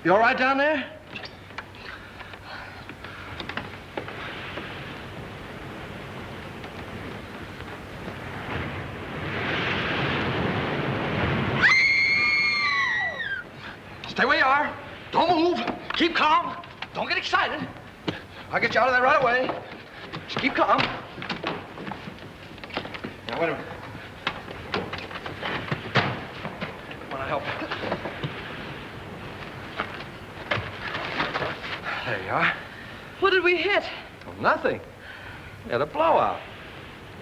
You all right down there? Stay where you are. Don't move. Keep calm. Don't get excited. I'll get you out of there right away. Just keep calm. Now, wait a minute. I want to help you. There you are. What did we hit? Well, nothing. We had a blowout.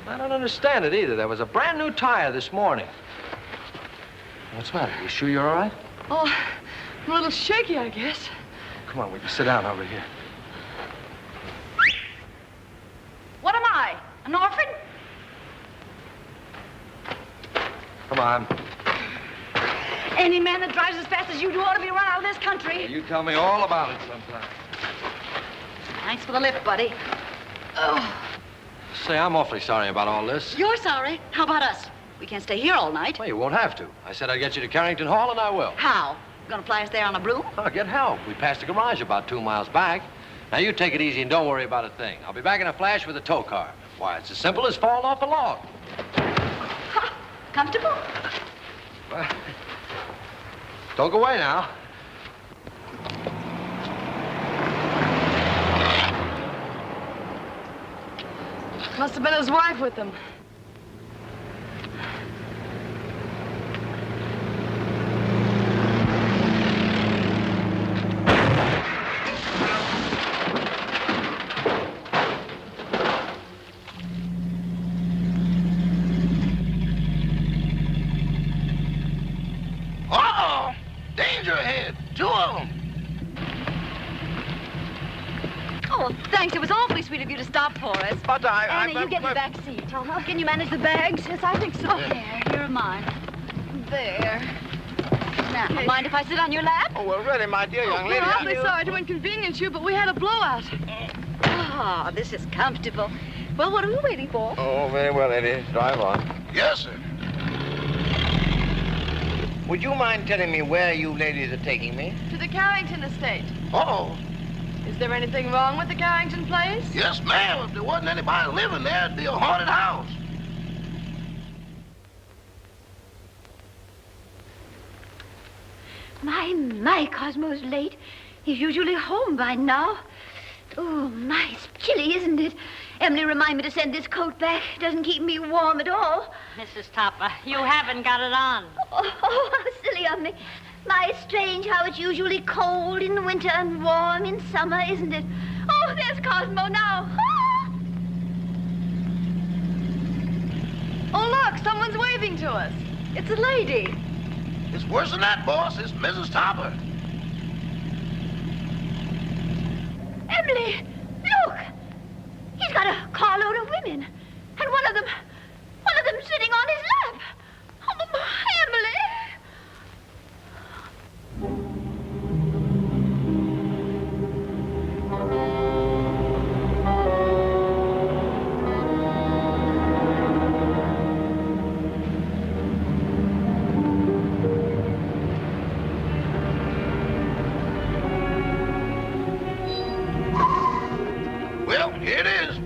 I don't understand it either. There was a brand new tire this morning. What's the matter? You sure you're all right? Oh, I'm a little shaky, I guess. Come on, we can sit down over here. What am I? An orphan? Come on. Any man that drives as fast as you do ought to be run out of this country. You tell me all about it sometime. Thanks for the lift, buddy. Oh. Say, I'm awfully sorry about all this. You're sorry? How about us? We can't stay here all night. Well, you won't have to. I said I'd get you to Carrington Hall, and I will. How? Gonna fly us there on a broom? I'll get help. We passed the garage about 2 miles back. Now, you take it easy and don't worry about a thing. I'll be back in a flash with a tow car. Why, it's as simple as falling off a log. Ha! Comfortable? Well, don't go away now. Must have been his wife with him. Uh-oh! Danger ahead. 2 of them. Oh, thanks. It was awfully sweet of you to stop for us. But Anna, you get in the back seat. Can you manage the bags? Yes, I think so. There, here are mine. There. Now, mind if I sit on your lap? Oh, well, really, my dear young lady. We're awfully sorry to inconvenience you, but we had a blowout. Ah, this is comfortable. Well, what are we waiting for? Oh, very well, lady. Drive on. Yes, sir. Would you mind telling me where you ladies are taking me? To the Carrington estate. Uh-oh. Is there anything wrong with the Carrington place? Yes, ma'am. If there wasn't anybody living there, it'd be a haunted house. My, Cosmo's late. He's usually home by now. Oh, my, it's chilly, isn't it? Emily, remind me to send this coat back. It doesn't keep me warm at all. Mrs. Topper, you haven't got it on. Oh, how silly of me. My, strange how it's usually cold in the winter and warm in summer, isn't it? Oh, there's Cosmo now. Ah! Oh, look, someone's waving to us. It's a lady. It's worse than that, boss. It's Mrs. Topper. Emily, look. He's got a carload of women. And one of them sitting on his lap. Oh, Emily. Well, here it is.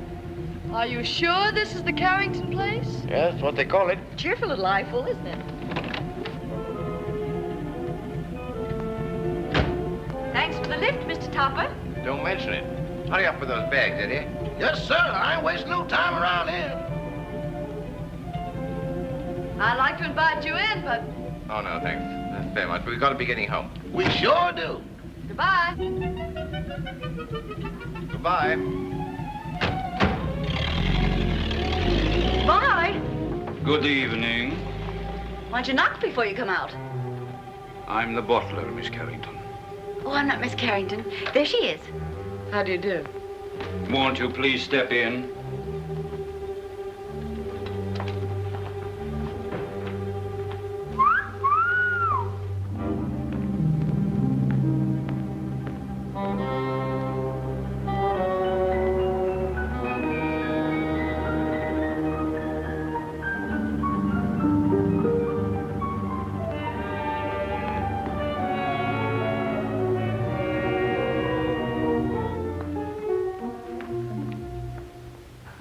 Are you sure this is the Carrington place? Yes, that's what they call it. Cheerful little eyeful, isn't it? Thanks for the lift, Mr. Topper. Don't mention it. Hurry up with those bags, Eddie. Yes, sir. I ain't wasting no time around here. I'd like to invite you in, but Oh, no, thanks. Very much. We've got to be getting home. We sure do. goodbye. Goodbye. Bye. Good evening. Why'd you knock before you come out? I'm the butler, Miss Carrington. Oh, I'm not Miss Carrington. There she is. How do you do? Won't you please step in?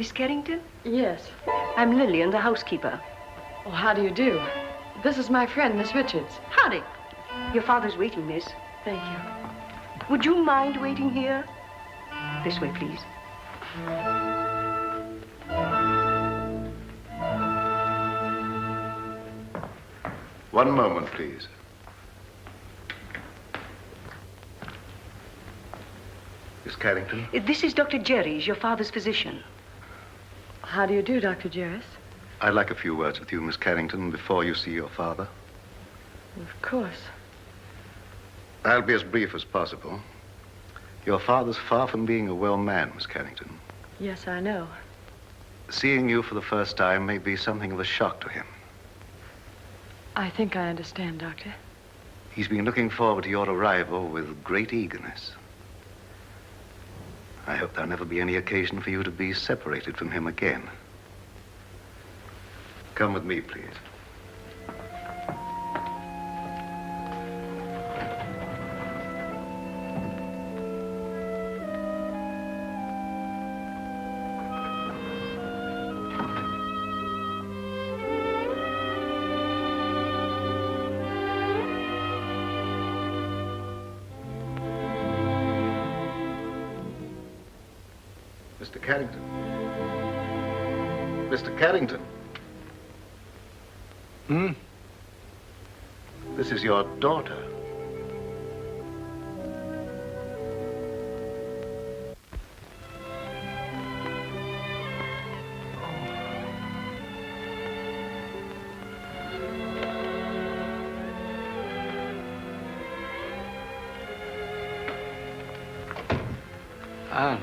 Miss Carrington? Yes. I'm Lillian, the housekeeper. Oh, how do you do? This is my friend, Miss Richards. Howdy. Your father's waiting, miss. Thank you. Would you mind waiting here? This way, please. One moment, please. Miss Carrington? This is Dr. Jerry's, your father's physician. How do you do, Dr. Jarris? I'd like a few words with you, Miss Carrington, before you see your father. Of course. I'll be as brief as possible. Your father's far from being a well man, Miss Carrington. Yes, I know. Seeing you for the first time may be something of a shock to him. I think I understand, Doctor. He's been looking forward to your arrival with great eagerness. I hope there'll never be any occasion for you to be separated from him again. Come with me, please. Mr. Carrington. Mr. Carrington. This is your daughter. Anne.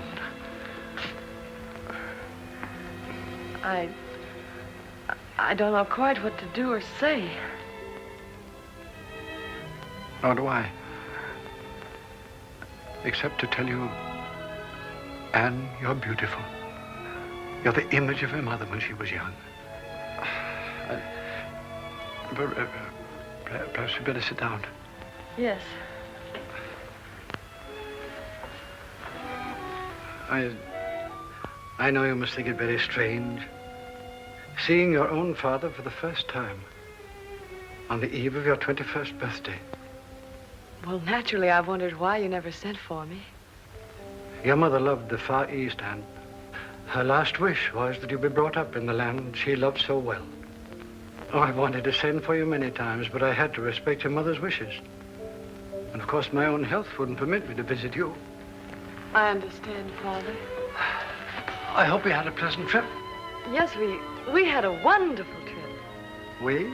I don't know quite what to do or say. Nor do I. Except to tell you, Anne, you're beautiful. You're the image of your mother when she was young. Perhaps you better sit down. Yes. I know you must think it very strange, seeing your own father for the first time on the eve of your 21st birthday. Well, naturally, I wondered why you never sent for me. Your mother loved the Far East, and her last wish was that you be brought up in the land she loved so well. Oh, I've wanted to send for you many times, but I had to respect your mother's wishes. And of course, my own health wouldn't permit me to visit you. I understand, Father. I hope you had a pleasant trip. Yes, we had a wonderful trip. We?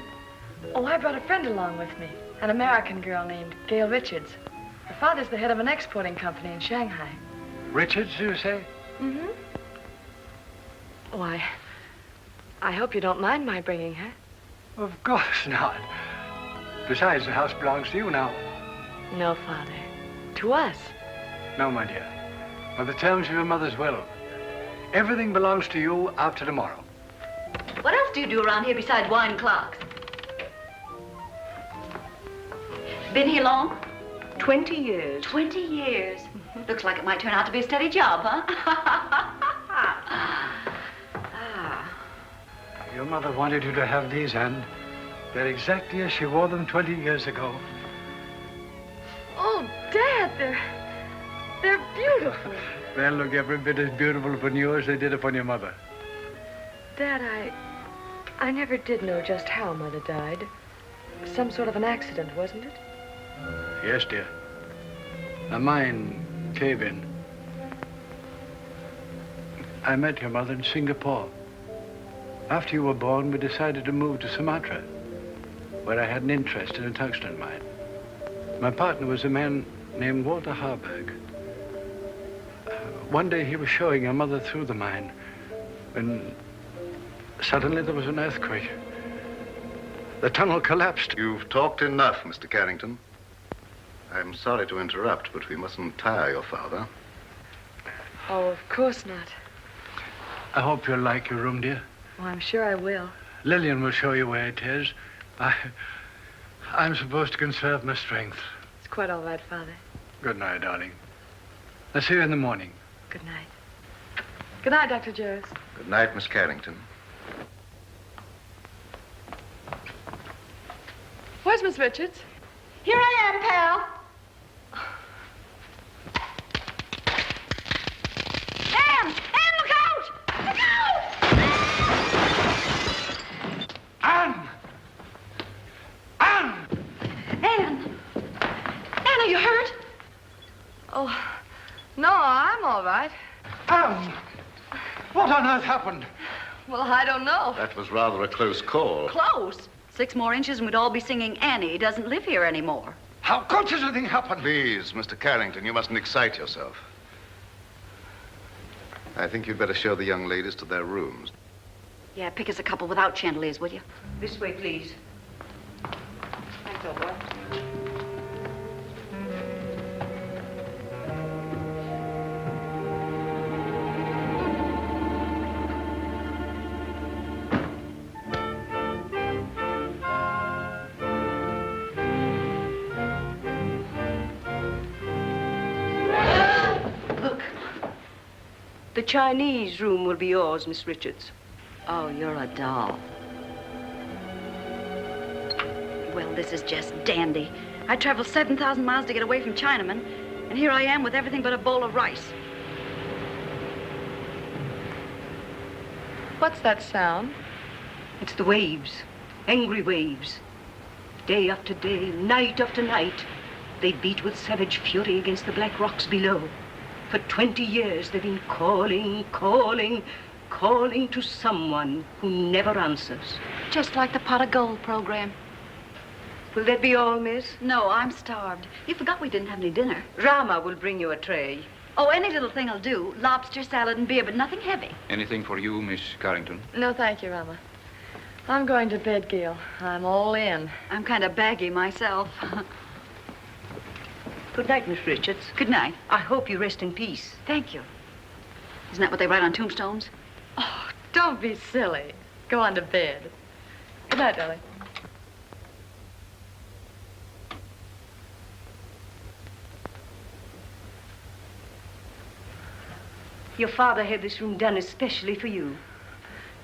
Oh, I brought a friend along with me, an American girl named Gail Richards. Her father's the head of an exporting company in Shanghai. Richards, you say? Mm-hmm. Oh, I hope you don't mind my bringing her. Of course not. Besides, the house belongs to you now. No, Father. To us. No, my dear. By the terms of your mother's will, everything belongs to you after tomorrow. What else do you do around here besides wine clocks? Been here long? 20 years. 20 years. Looks like it might turn out to be a steady job, huh? Your mother wanted you to have these, and they're exactly as she wore them 20 years ago. Oh, Dad, they're beautiful. They'll look every bit as beautiful upon you as they did upon your mother. Dad, I never did know just how Mother died. Some sort of an accident, wasn't it? Yes, dear. A mine cave-in. I met your mother in Singapore. After you were born, we decided to move to Sumatra, where I had an interest in a tungsten mine. My partner was a man named Walter Harburg. One day he was showing your mother through the mine when suddenly there was an earthquake. The tunnel collapsed. You've talked enough, Mr. Carrington. I'm sorry to interrupt, but we mustn't tire your father. Oh, of course not. I hope you'll like your room, dear. Oh, I'm sure I will. Lillian will show you where it is. I'm supposed to conserve my strength. It's quite all right, Father. Good night, darling. I'll see you in the morning. Good night. Good night, Dr. Jarris. Good night, Miss Carrington. Where's Miss Richards? Here I am, pal. Anne! Anne, look out! Look out! Anne! Anne! Anne! Anne, are you hurt? Oh, no, I'm all right. Anne! What on earth happened? Well, I don't know. That was rather a close call. Close. 6 more inches and we'd all be singing Annie. He doesn't live here anymore. How could such a thing happen? Please, Mr. Carrington, you mustn't excite yourself. I think you'd better show the young ladies to their rooms. Yeah, pick us a couple without chandeliers, will you? This way, please. Thanks, old boy. Look. The Chinese room will be yours, Miss Richards. Oh, you're a doll. Well, this is just dandy. I traveled 7,000 miles to get away from Chinamen, and here I am with everything but a bowl of rice. What's that sound? It's the waves. Angry waves. Day after day, night after night, they beat with savage fury against the black rocks below. For 20 years, they've been calling, calling, calling to someone who never answers. Just like the pot of gold program. Will that be all, miss? No, I'm starved. You forgot we didn't have any dinner. Rama will bring you a tray. Oh, any little thing will do. Lobster, salad, and beer, but nothing heavy. Anything for you, Miss Carrington? No, thank you, Rama. I'm going to bed, Gail. I'm all in. I'm kind of baggy myself. Good night, Miss Richards. Good night. I hope you rest in peace. Thank you. Isn't that what they write on tombstones? Oh, don't be silly. Go on to bed. Good night, darling. Your father had this room done especially for you.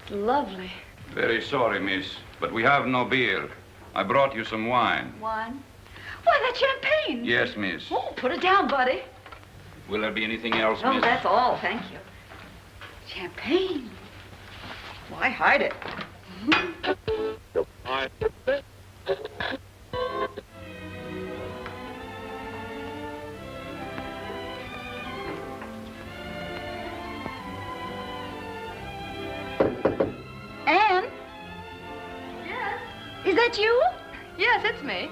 Lovely. Very sorry, miss, but we have no beer. I brought you some wine. Wine? Why, that's champagne. Yes, miss. Oh, put it down, buddy. Will there be anything else, Oh, miss? that's all, thank you. Champagne. Why hide it? Anne? Yes? Is that you? Yes, it's me.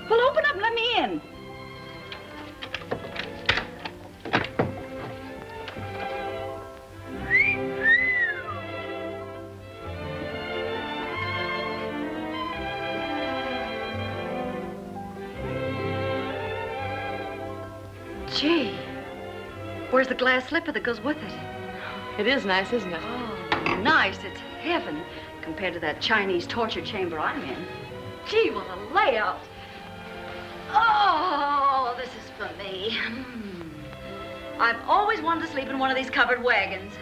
Well, open up and let me in. Gee, where's the glass slipper that goes with it? It is nice, isn't it? Oh, nice. It's heaven compared to that Chinese torture chamber I'm in. Gee, what a layout. Oh, this is for me. I've always wanted to sleep in one of these covered wagons.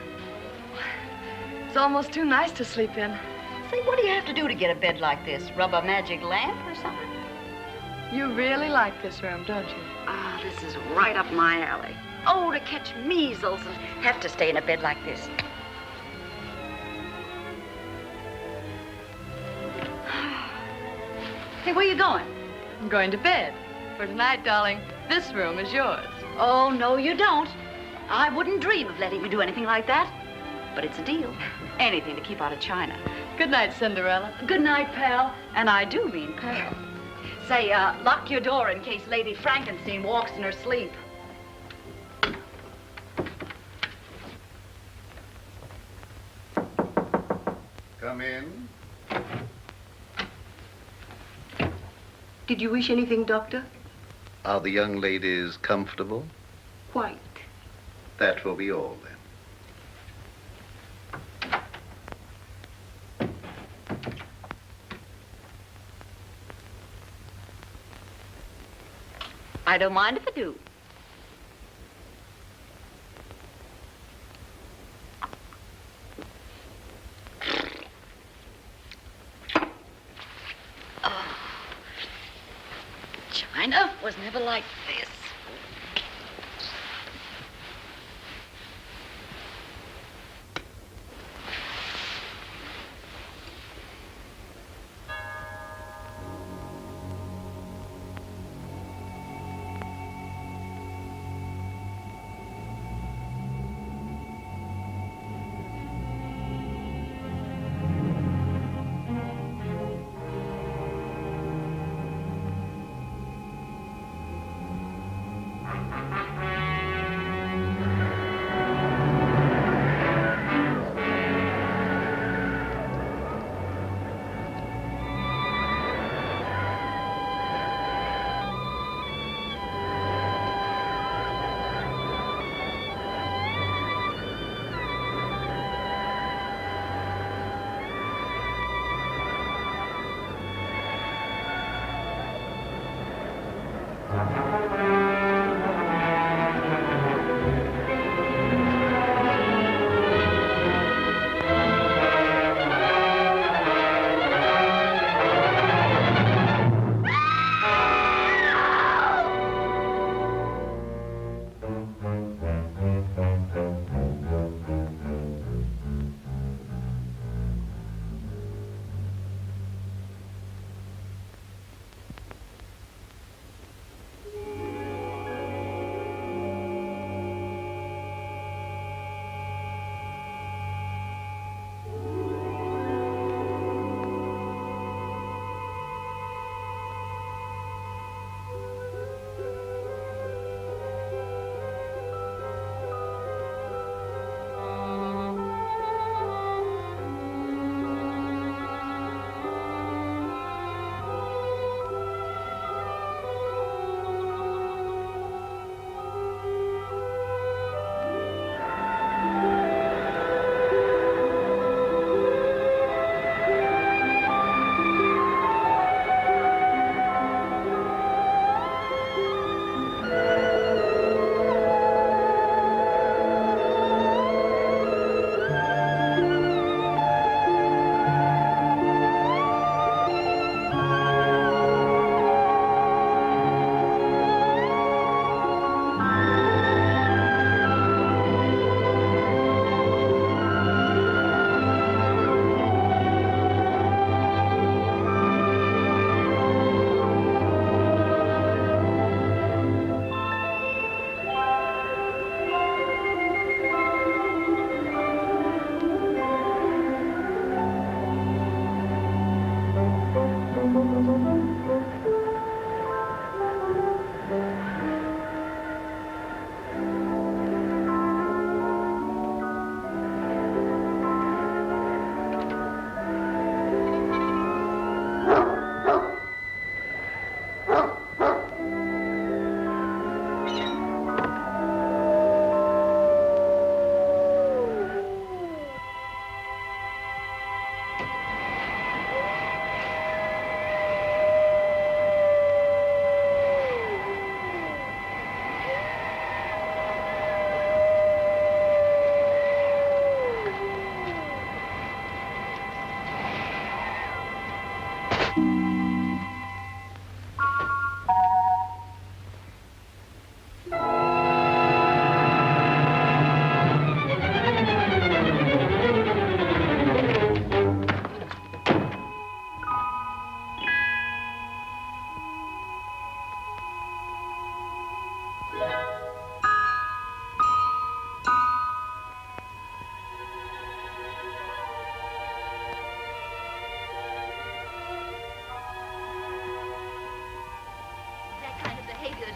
It's almost too nice to sleep in. Say, what do you have to do to get a bed like this? Rub a magic lamp or something? You really like this room, don't you? Ah, this is right up my alley. Oh, to catch measles and have to stay in a bed like this. Hey, where you going? I'm going to bed. For tonight, darling, this room is yours. Oh, no, you don't. I wouldn't dream of letting you do anything like that. But it's a deal. Anything to keep out of China. Good night, Cinderella. Good night, pal. And I do mean pal. Say, lock your door in case Lady Frankenstein walks in her sleep. Come in. Did you wish anything, Doctor? Are the young ladies comfortable? Quite. That will be all, then. I don't mind if I do. was never like this.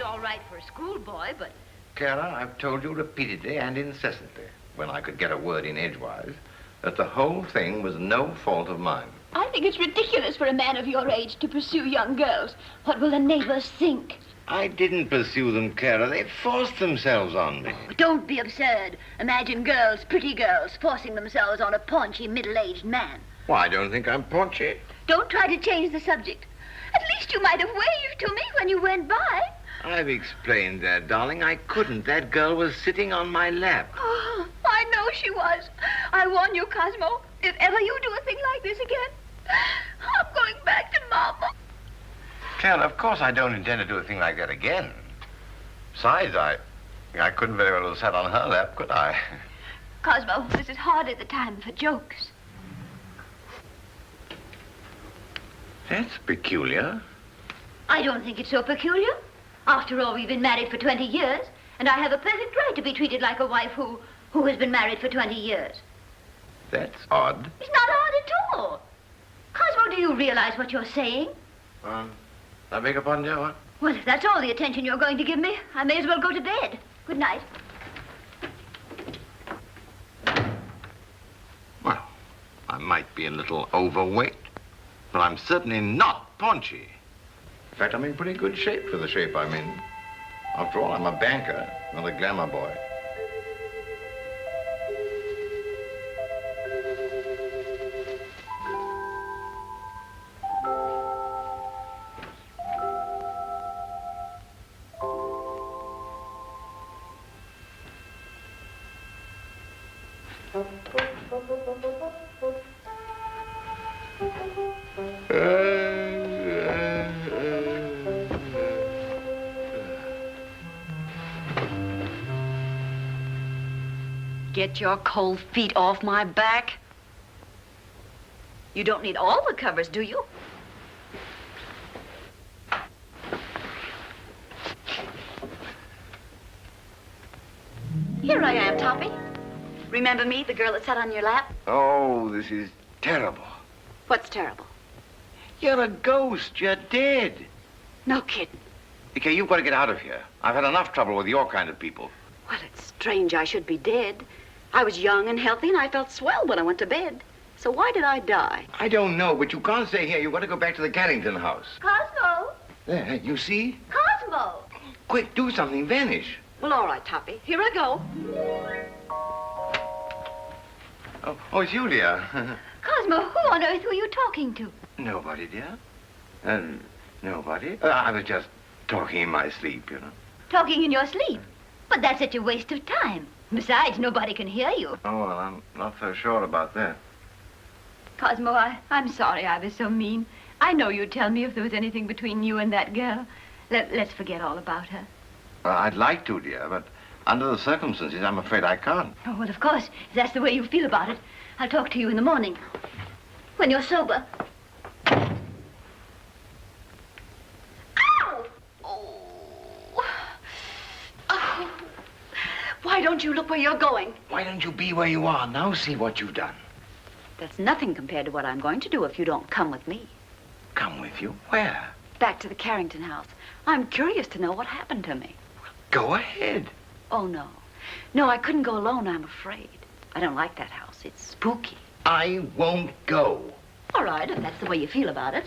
All right for a schoolboy, but... Clara, I've told you repeatedly and incessantly, when I could get a word in edgewise, that the whole thing was no fault of mine. I think it's ridiculous for a man of your age to pursue young girls. What will the neighbors think? I didn't pursue them, Clara. They forced themselves on me. Oh, don't be absurd. Imagine girls, pretty girls, forcing themselves on a paunchy, middle-aged man. Well, I don't think I'm paunchy. Don't try to change the subject. At least you might have waved to me when you went by. I've explained that, darling. I couldn't. That girl was sitting on my lap. Oh, I know she was. I warn you, Cosmo, if ever you do a thing like this again, I'm going back to Mama. Clem, of course I don't intend to do a thing like that again. Besides, I couldn't very well have sat on her lap, could I? Cosmo, this is hardly the time for jokes. That's peculiar. I don't think it's so peculiar. After all, we've been married for 20 years, and I have a perfect right to be treated like a wife who has been married for 20 years. That's odd. It's not odd at all. Cosmo, do you realize what you're saying? I beg your pardon, dear, what? Well, if that's all the attention you're going to give me, I may as well go to bed. Good night. Well, I might be a little overweight, but I'm certainly not paunchy. In fact, I'm in pretty good shape for the shape I'm in. After all, I'm a banker, not a glamour boy. Get your cold feet off my back. You don't need all the covers, do you? Here I am, Toppy. Remember me, the girl that sat on your lap? Oh, this is terrible. What's terrible? You're a ghost. You're dead. No kidding. Okay, you've got to get out of here. I've had enough trouble with your kind of people. Well, it's strange I should be dead. I was young and healthy, and I felt swell when I went to bed. So why did I die? I don't know, but you can't stay here. You've got to go back to the Carrington house. Cosmo! There, you see? Cosmo! Quick, do something. Vanish. Well, all right, Toppy. Here I go. Oh, it's you, dear. Cosmo, who on earth were you talking to? Nobody, dear. Nobody. I was just talking in my sleep, you know. Talking in your sleep? But that's such a waste of time. Besides, nobody can hear you. Oh, well, I'm not so sure about that. Cosmo, I'm sorry I was so mean. I know you'd tell me if there was anything between you and that girl. Let's forget all about her. Well, I'd like to, dear, but under the circumstances, I'm afraid I can't. Oh, well, of course, if that's the way you feel about it. I'll talk to you in the morning, when you're sober. Ow! Oh. Oh. Why don't you look where you're going? Why don't you be where you are? Now see what you've done. That's nothing compared to what I'm going to do if you don't come with me. Come with you? Where? Back to the Carrington house. I'm curious to know what happened to me. Go ahead. Oh, no. No, I couldn't go alone, I'm afraid. I don't like that house. It's spooky. I won't go. All right, if that's the way you feel about it.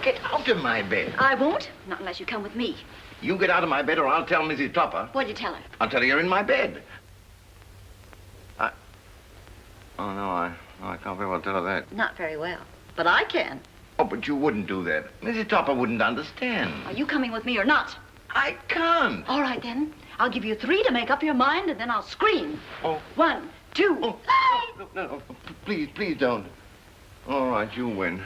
Get out of my bed. I won't, not unless you come with me. You get out of my bed or I'll tell Mrs. Topper. What'd you tell her? I'll tell her you're in my bed. Oh, no, I can't very well tell her that. Not very well, but I can. Oh, but you wouldn't do that. Mrs. Topper wouldn't understand. Are you coming with me or not? I can't. All right, then. I'll give you 3 to make up your mind, and then I'll scream. Oh. 1, 2. Oh, no, please don't. All right, you win.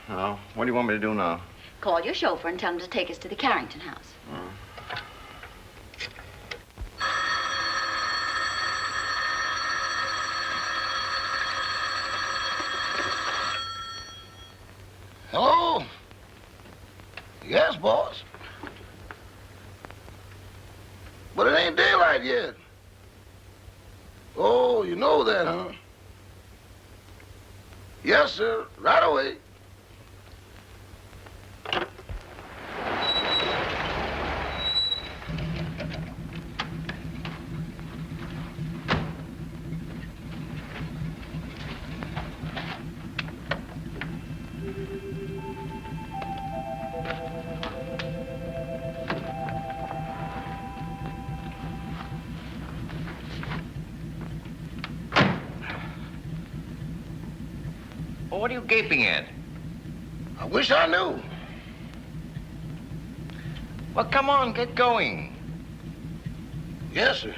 Now, what do you want me to do now? Call your chauffeur and tell him to take us to the Carrington house. Hello? Yes, boss. But it ain't daylight yet. Oh, you know that, huh? Yes, sir. Right away. Well, what are you gaping at? I wish I knew. Well, come on, get going. Yes, sir.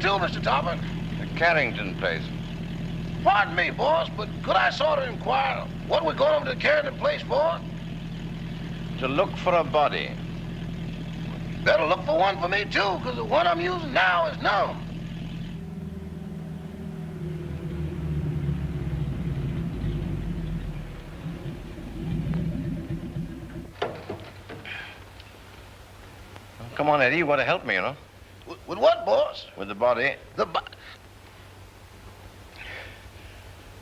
to, Mr. Topper? The Carrington place. Pardon me, boss, but could I sort of inquire what we're going over to the Carrington place for? To look for a body. Better look for one for me, too, because the one I'm using now is numb. Come on, Eddie, you want to help me, you know? With what, boss? With the body.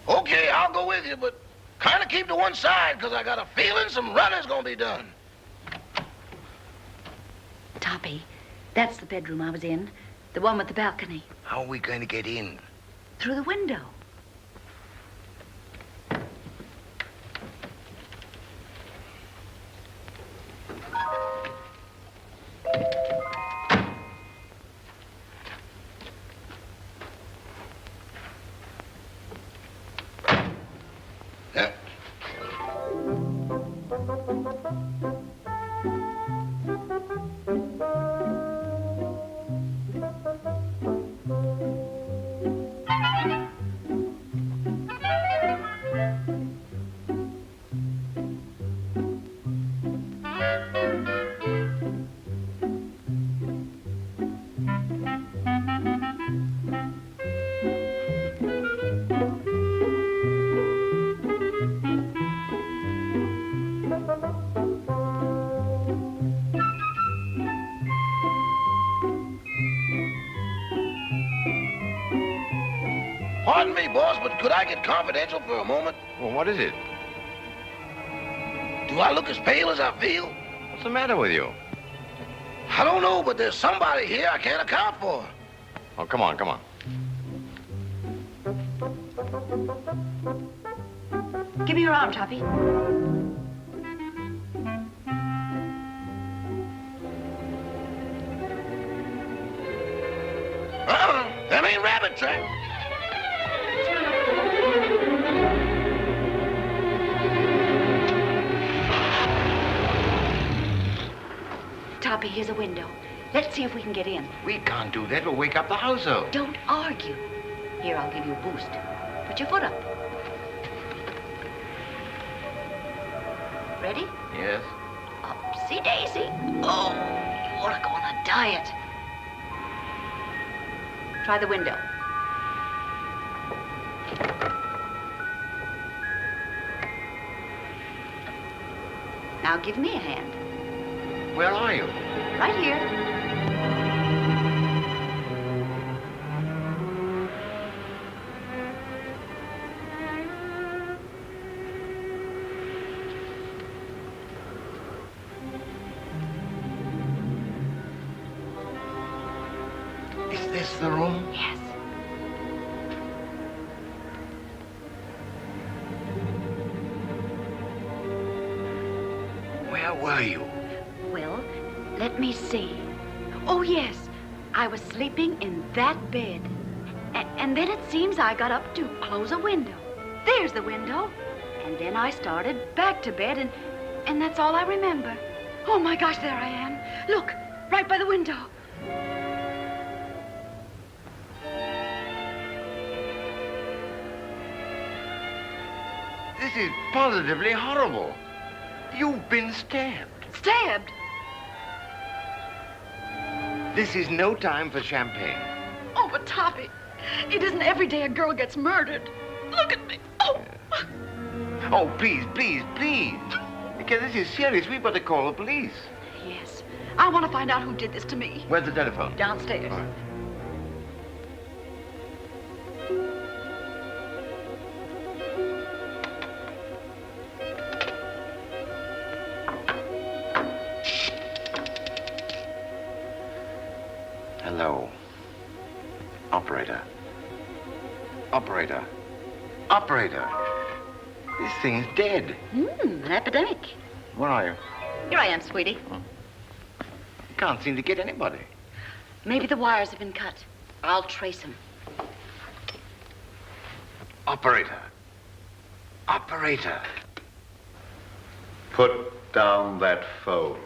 Okay, I'll go with you, but kind of keep to one side, because I got a feeling some running's going to be done. Toppy, that's the bedroom I was in. The one with the balcony. How are we going to get in? Through the window. Pardon me, boss, but could I get confidential for a moment? Well, what is it? Do I look as pale as I feel? What's the matter with you? I don't know, but there's somebody here I can't account for. Oh, come on, come on. Give me your arm, Toppy. That ain't rabbit track. Toppy, here's a window. Let's see if we can get in. We can't do that. We'll wake up the household. Don't argue. Here, I'll give you a boost. Put your foot up. Ready? Yes. Upsy daisy. Oh, you ought to go on a diet. Try the window. Now give me a hand. Where are you? Right here. Is this the room? Yes. Where were you? Well, let me see. Oh, yes. I was sleeping in that bed. And then it seems I got up to close a window. There's the window. And then I started back to bed, and that's all I remember. Oh, my gosh, there I am. Look, right by the window. This is positively horrible. You've been stabbed. Stabbed? This is no time for champagne. Oh, but Toppy, it isn't every day a girl gets murdered. Look at me. Oh. Oh, please, please, please. Because this is serious. We've got to call the police. Yes. I want to find out who did this to me. Where's the telephone? Downstairs. All right. Hello. Operator. Operator. Operator. This thing's dead. An epidemic. Where are you? Here I am, sweetie. Can't seem to get anybody. Maybe the wires have been cut. I'll trace them. Operator. Operator. Put down that phone.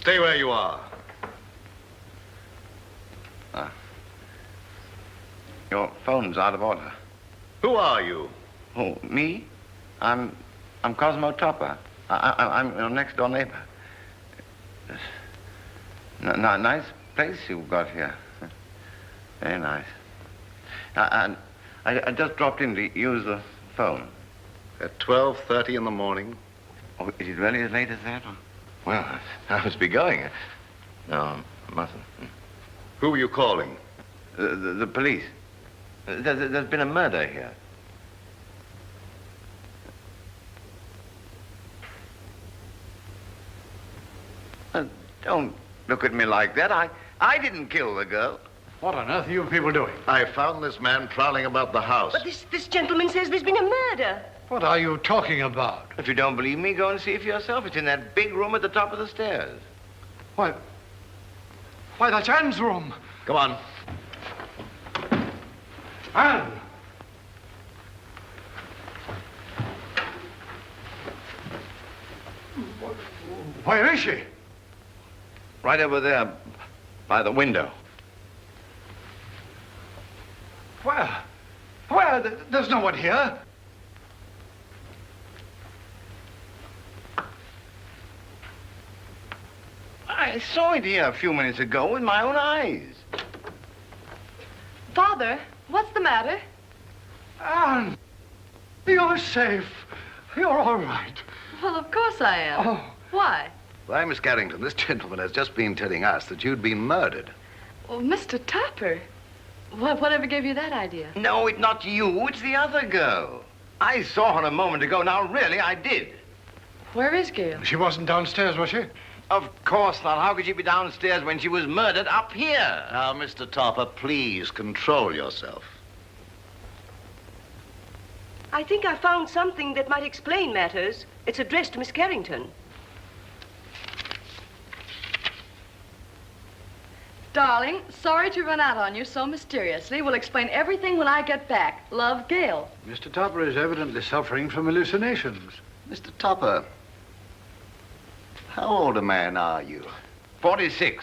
Stay where you are. Your phone's out of order. Who are you? Oh, me? I'm Cosmo Topper. I'm your next door neighbor. Nice place you've got here. Very nice. I just dropped in to use the phone. At 12:30 in the morning? Oh, is it really as late as that? Well, I must be going. No, I mustn't. Who were you calling? The police. There's been a murder here. Don't look at me like that. I didn't kill the girl. What on earth are you people doing? I found this man prowling about the house. But this gentleman says there's been a murder. What are you talking about? If you don't believe me, go and see for yourself. It's in that big room at the top of the stairs. Why, that's Anne's room. Come on. Anne! Where is she? Right over there by the window. Where? There's no one here. I saw it here a few minutes ago with my own eyes. Father, what's the matter? Anne, you're safe. You're all right. Well, of course I am. Oh. Why? Why, Miss Carrington, this gentleman has just been telling us that you'd been murdered. Oh, Mr. Topper. Whatever gave you that idea? No, it's not you. It's the other girl. I saw her a moment ago. Now, really, I did. Where is Gail? She wasn't downstairs, was she? Of course not. How could she be downstairs when she was murdered up here? Now, Mr. Topper, please control yourself. I think I found something that might explain matters. It's addressed to Miss Carrington. Darling, sorry to run out on you so mysteriously. We'll explain everything when I get back. Love, Gail. Mr. Topper is evidently suffering from hallucinations. Mr. Topper, how old a man are you? 46.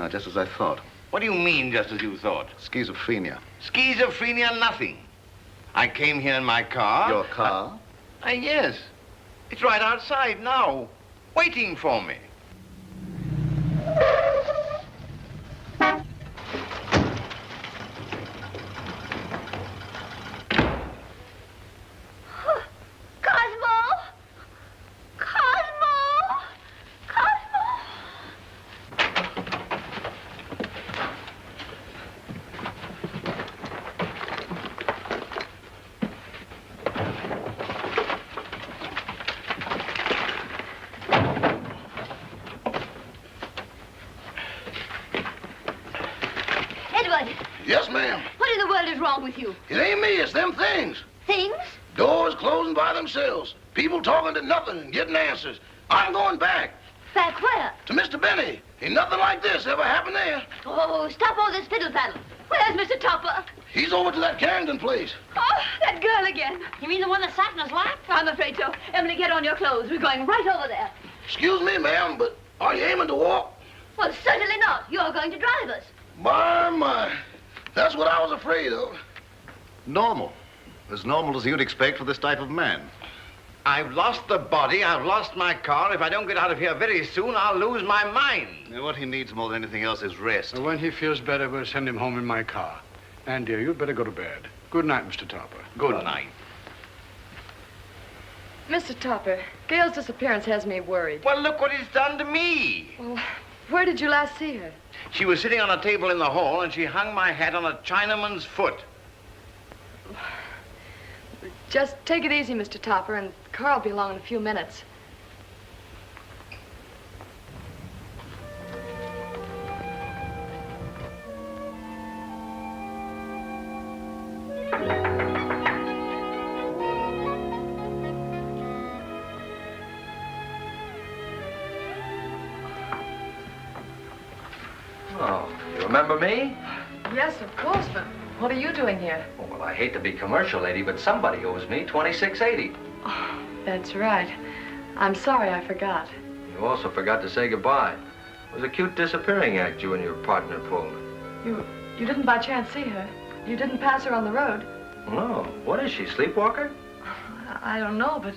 Just as I thought. What do you mean, just as you thought? Schizophrenia. Schizophrenia, nothing. I came here in my car. Your car? Yes. It's right outside now, waiting for me. Yes, ma'am. What in the world is wrong with you? It ain't me, it's them things. Things? Doors closing by themselves. People talking to nothing and getting answers. I'm going back. Back where? To Mr. Benny. Ain't nothing like this ever happened there. Oh, stop all this fiddle-faddle. Where's Mr. Topper? He's over to that Carrington place. Oh, that girl again. You mean the one that sat in his lap? I'm afraid so. Emily, get on your clothes. We're going right over there. Excuse me, ma'am, but are you aiming to walk? Well, certainly not. You're going to drive us. My. That's what I was afraid of. Normal. As normal as you'd expect for this type of man. I've lost the body, I've lost my car. If I don't get out of here very soon, I'll lose my mind. And what he needs more than anything else is rest. When he feels better, we'll send him home in my car. And, dear, you'd better go to bed. Good night, Mr. Topper. Good night. Mr. Topper, Gail's disappearance has me worried. Well, look what it's done to me. Well, where did you last see her? She was sitting on a table in the hall, and she hung my hat on a Chinaman's foot. Just take it easy, Mr. Topper, and the car will be along in a few minutes. Oh, you remember me? Yes, of course, but what are you doing here? Oh, well, I hate to be commercial, lady, but somebody owes me $26.80. Oh, that's right. I'm sorry I forgot. You also forgot to say goodbye. It was a cute disappearing act you and your partner pulled. You didn't by chance see her? You didn't pass her on the road? No. What is she, sleepwalker? I don't know, but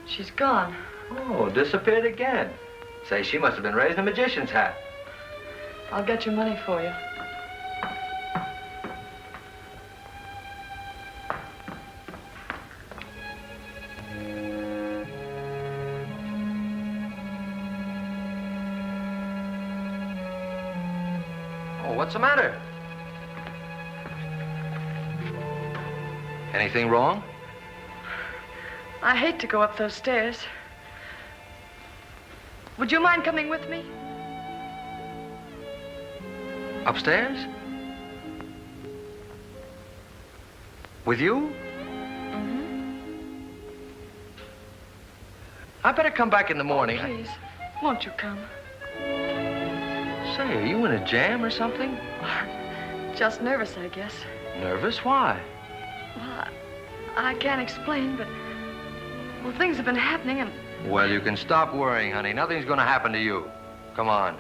she's gone. Oh, disappeared again. Say, she must have been raised in a magician's hat. I'll get your money for you. Oh, what's the matter? Anything wrong? I hate to go up those stairs. Would you mind coming with me? Upstairs? With you? I better come back in the morning. Oh, please, won't you come? Say, are you in a jam or something? Just nervous, I guess. Nervous? Why? Well, I can't explain, but... Well, things have been happening and... Well, you can stop worrying, honey. Nothing's gonna happen to you. Come on.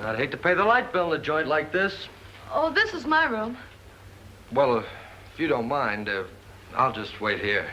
I'd hate to pay the light bill in a joint like this. Oh, this is my room. Well, if you don't mind, I'll just wait here.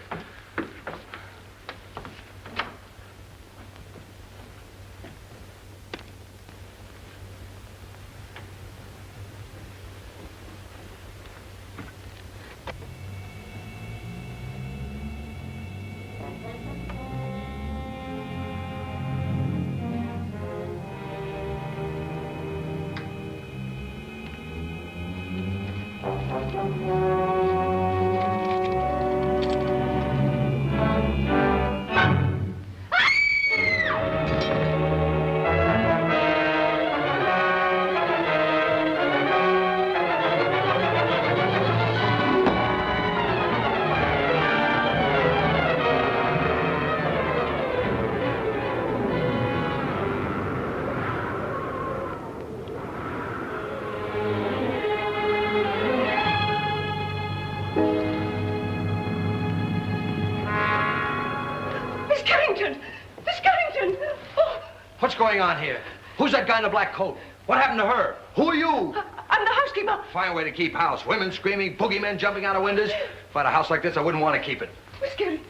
What's going on here? Who's that guy in the black coat? What happened to her? Who are you? I'm the housekeeper. Fine way to keep house. Women screaming, boogeymen jumping out of windows. If I had a house like this, I wouldn't want to keep it. Miss Carrington.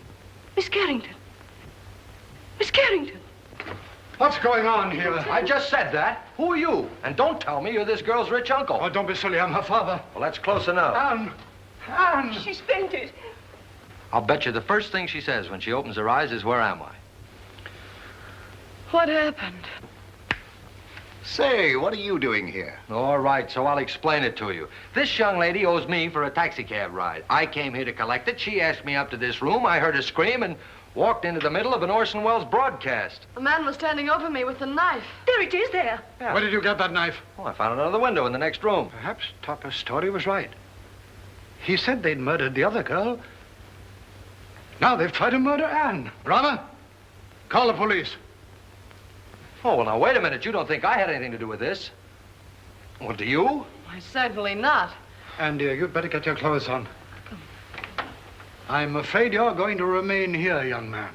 Miss Carrington. What's going on here? I just said that. Who are you? And don't tell me you're this girl's rich uncle. Oh, don't be silly. I'm her father. Well, that's close enough. Anne! She's fainted. I'll bet you the first thing she says when she opens her eyes is, "Where am I?" What happened? Say, what are you doing here? All right, so I'll explain it to you. This young lady owes me for a taxicab ride. I came here to collect it. She asked me up to this room. I heard her scream and walked into the middle of an Orson Welles broadcast. A man was standing over me with a knife. There it is, there. Yeah. Where did you get that knife? Oh, I found it under the window in the next room. Perhaps Topper's story was right. He said they'd murdered the other girl. Now they've tried to murder Anne. Rama, call the police. Oh, well, now, wait a minute. You don't think I had anything to do with this? Well, do you? Why, certainly not. Anne, dear, you'd better get your clothes on. I'm afraid you're going to remain here, young man.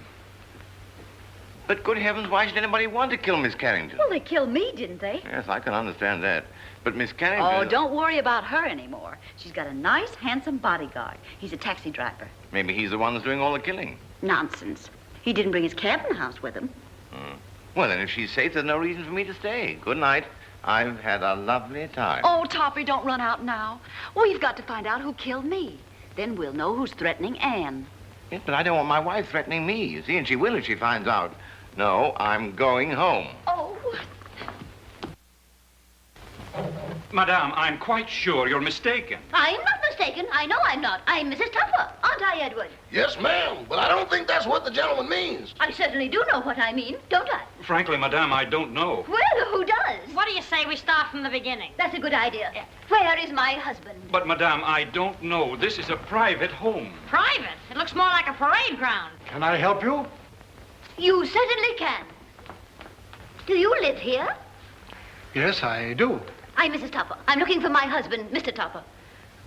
But good heavens, why should anybody want to kill Miss Carrington? Well, they killed me, didn't they? Yes, I can understand that. But Miss Carrington... Oh, don't worry about her anymore. She's got a nice, handsome bodyguard. He's a taxi driver. Maybe he's the one that's doing all the killing. Nonsense. He didn't bring his cabin house with him. Well, then, if she's safe, there's no reason for me to stay. Good night. I've had a lovely time. Oh, Toppy, don't run out now. We've got to find out who killed me. Then we'll know who's threatening Anne. Yes, but I don't want my wife threatening me, you see, and she will if she finds out. No, I'm going home. Oh. Madame, I'm quite sure you're mistaken. I'm not mistaken. I know I'm not. I'm Mrs. Tupper, aren't I, Edward? Yes, ma'am, but I don't think that's what the gentleman means. I certainly do know what I mean, don't I? Frankly, Madame, I don't know. Well, who does? What do you say we start from the beginning? That's a good idea. Where is my husband? But, Madame, I don't know. This is a private home. Private? It looks more like a parade ground. Can I help you? You certainly can. Do you live here? Yes, I do. I'm Mrs. Tupper. I'm looking for my husband, Mr. Tupper.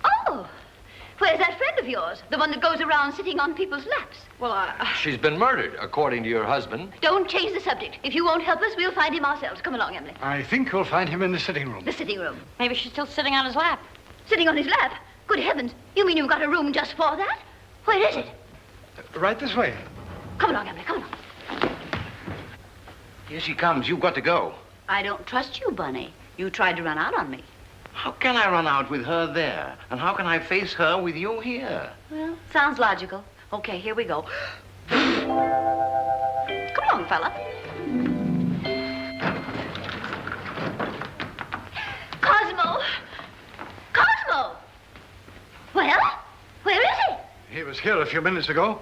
Oh, Where's that friend of yours? The one that goes around sitting on people's laps? Well, She's been murdered, according to your husband. Don't change the subject. If you won't help us, we'll find him ourselves. Come along, Emily. I think you'll find him in the sitting room. The sitting room. Maybe she's still sitting on his lap. Sitting on his lap? Good heavens. You mean you've got a room just for that? Where is it? Right this way. Come along, Emily. Come along. Here she comes. You've got to go. I don't trust you, Bunny. You tried to run out on me. How can I run out with her there? And how can I face her with you here? Well, sounds logical. Okay, here we go. Come along, fella. Cosmo! Cosmo! Well, where is he? He was here a few minutes ago.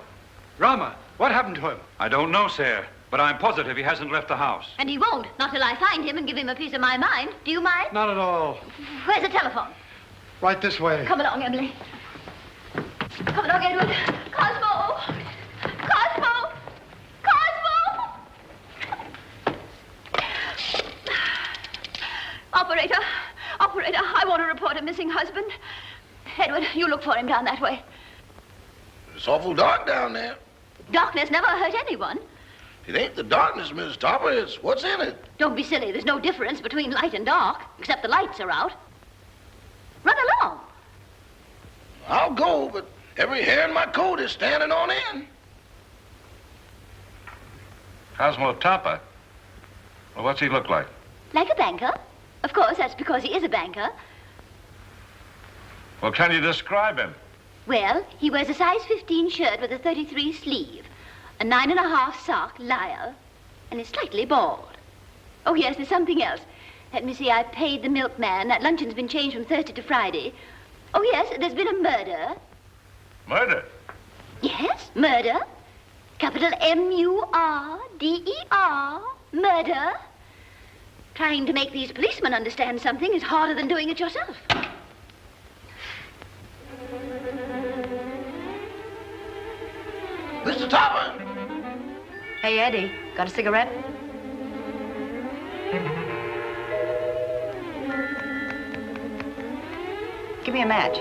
Rama, what happened to him? I don't know, sir, but I'm positive he hasn't left the house. And he won't, not till I find him and give him a piece of my mind. Do you mind? Not at all. Where's the telephone? Right this way. Come along, Emily. Come along, Edward. Cosmo! Cosmo! Cosmo! Operator! Operator, I want to report a missing husband. Edward, you look for him down that way. It's awful dark down there. Darkness never hurt anyone. It ain't the darkness, Miss Topper. It's what's in it. Don't be silly. There's no difference between light and dark, except the lights are out. Run along. I'll go, but every hair in my coat is standing on end. Cosmo Topper? Well, what's he look like? Like a banker. Of course, that's because he is a banker. Well, can you describe him? Well, he wears a size 15 shirt with a 33 sleeve, a 9.5 sock lyre, and is slightly bald. Oh, yes, there's something else. Let me see, I paid the milkman. That luncheon's been changed from Thursday to Friday. Oh, yes, there's been a murder. Murder? Yes, murder. Capital M-U-R-D-E-R. Murder. Trying to make these policemen understand something is harder than doing it yourself. Mr. Topper! Hey, Eddie, got a cigarette? Give me a match.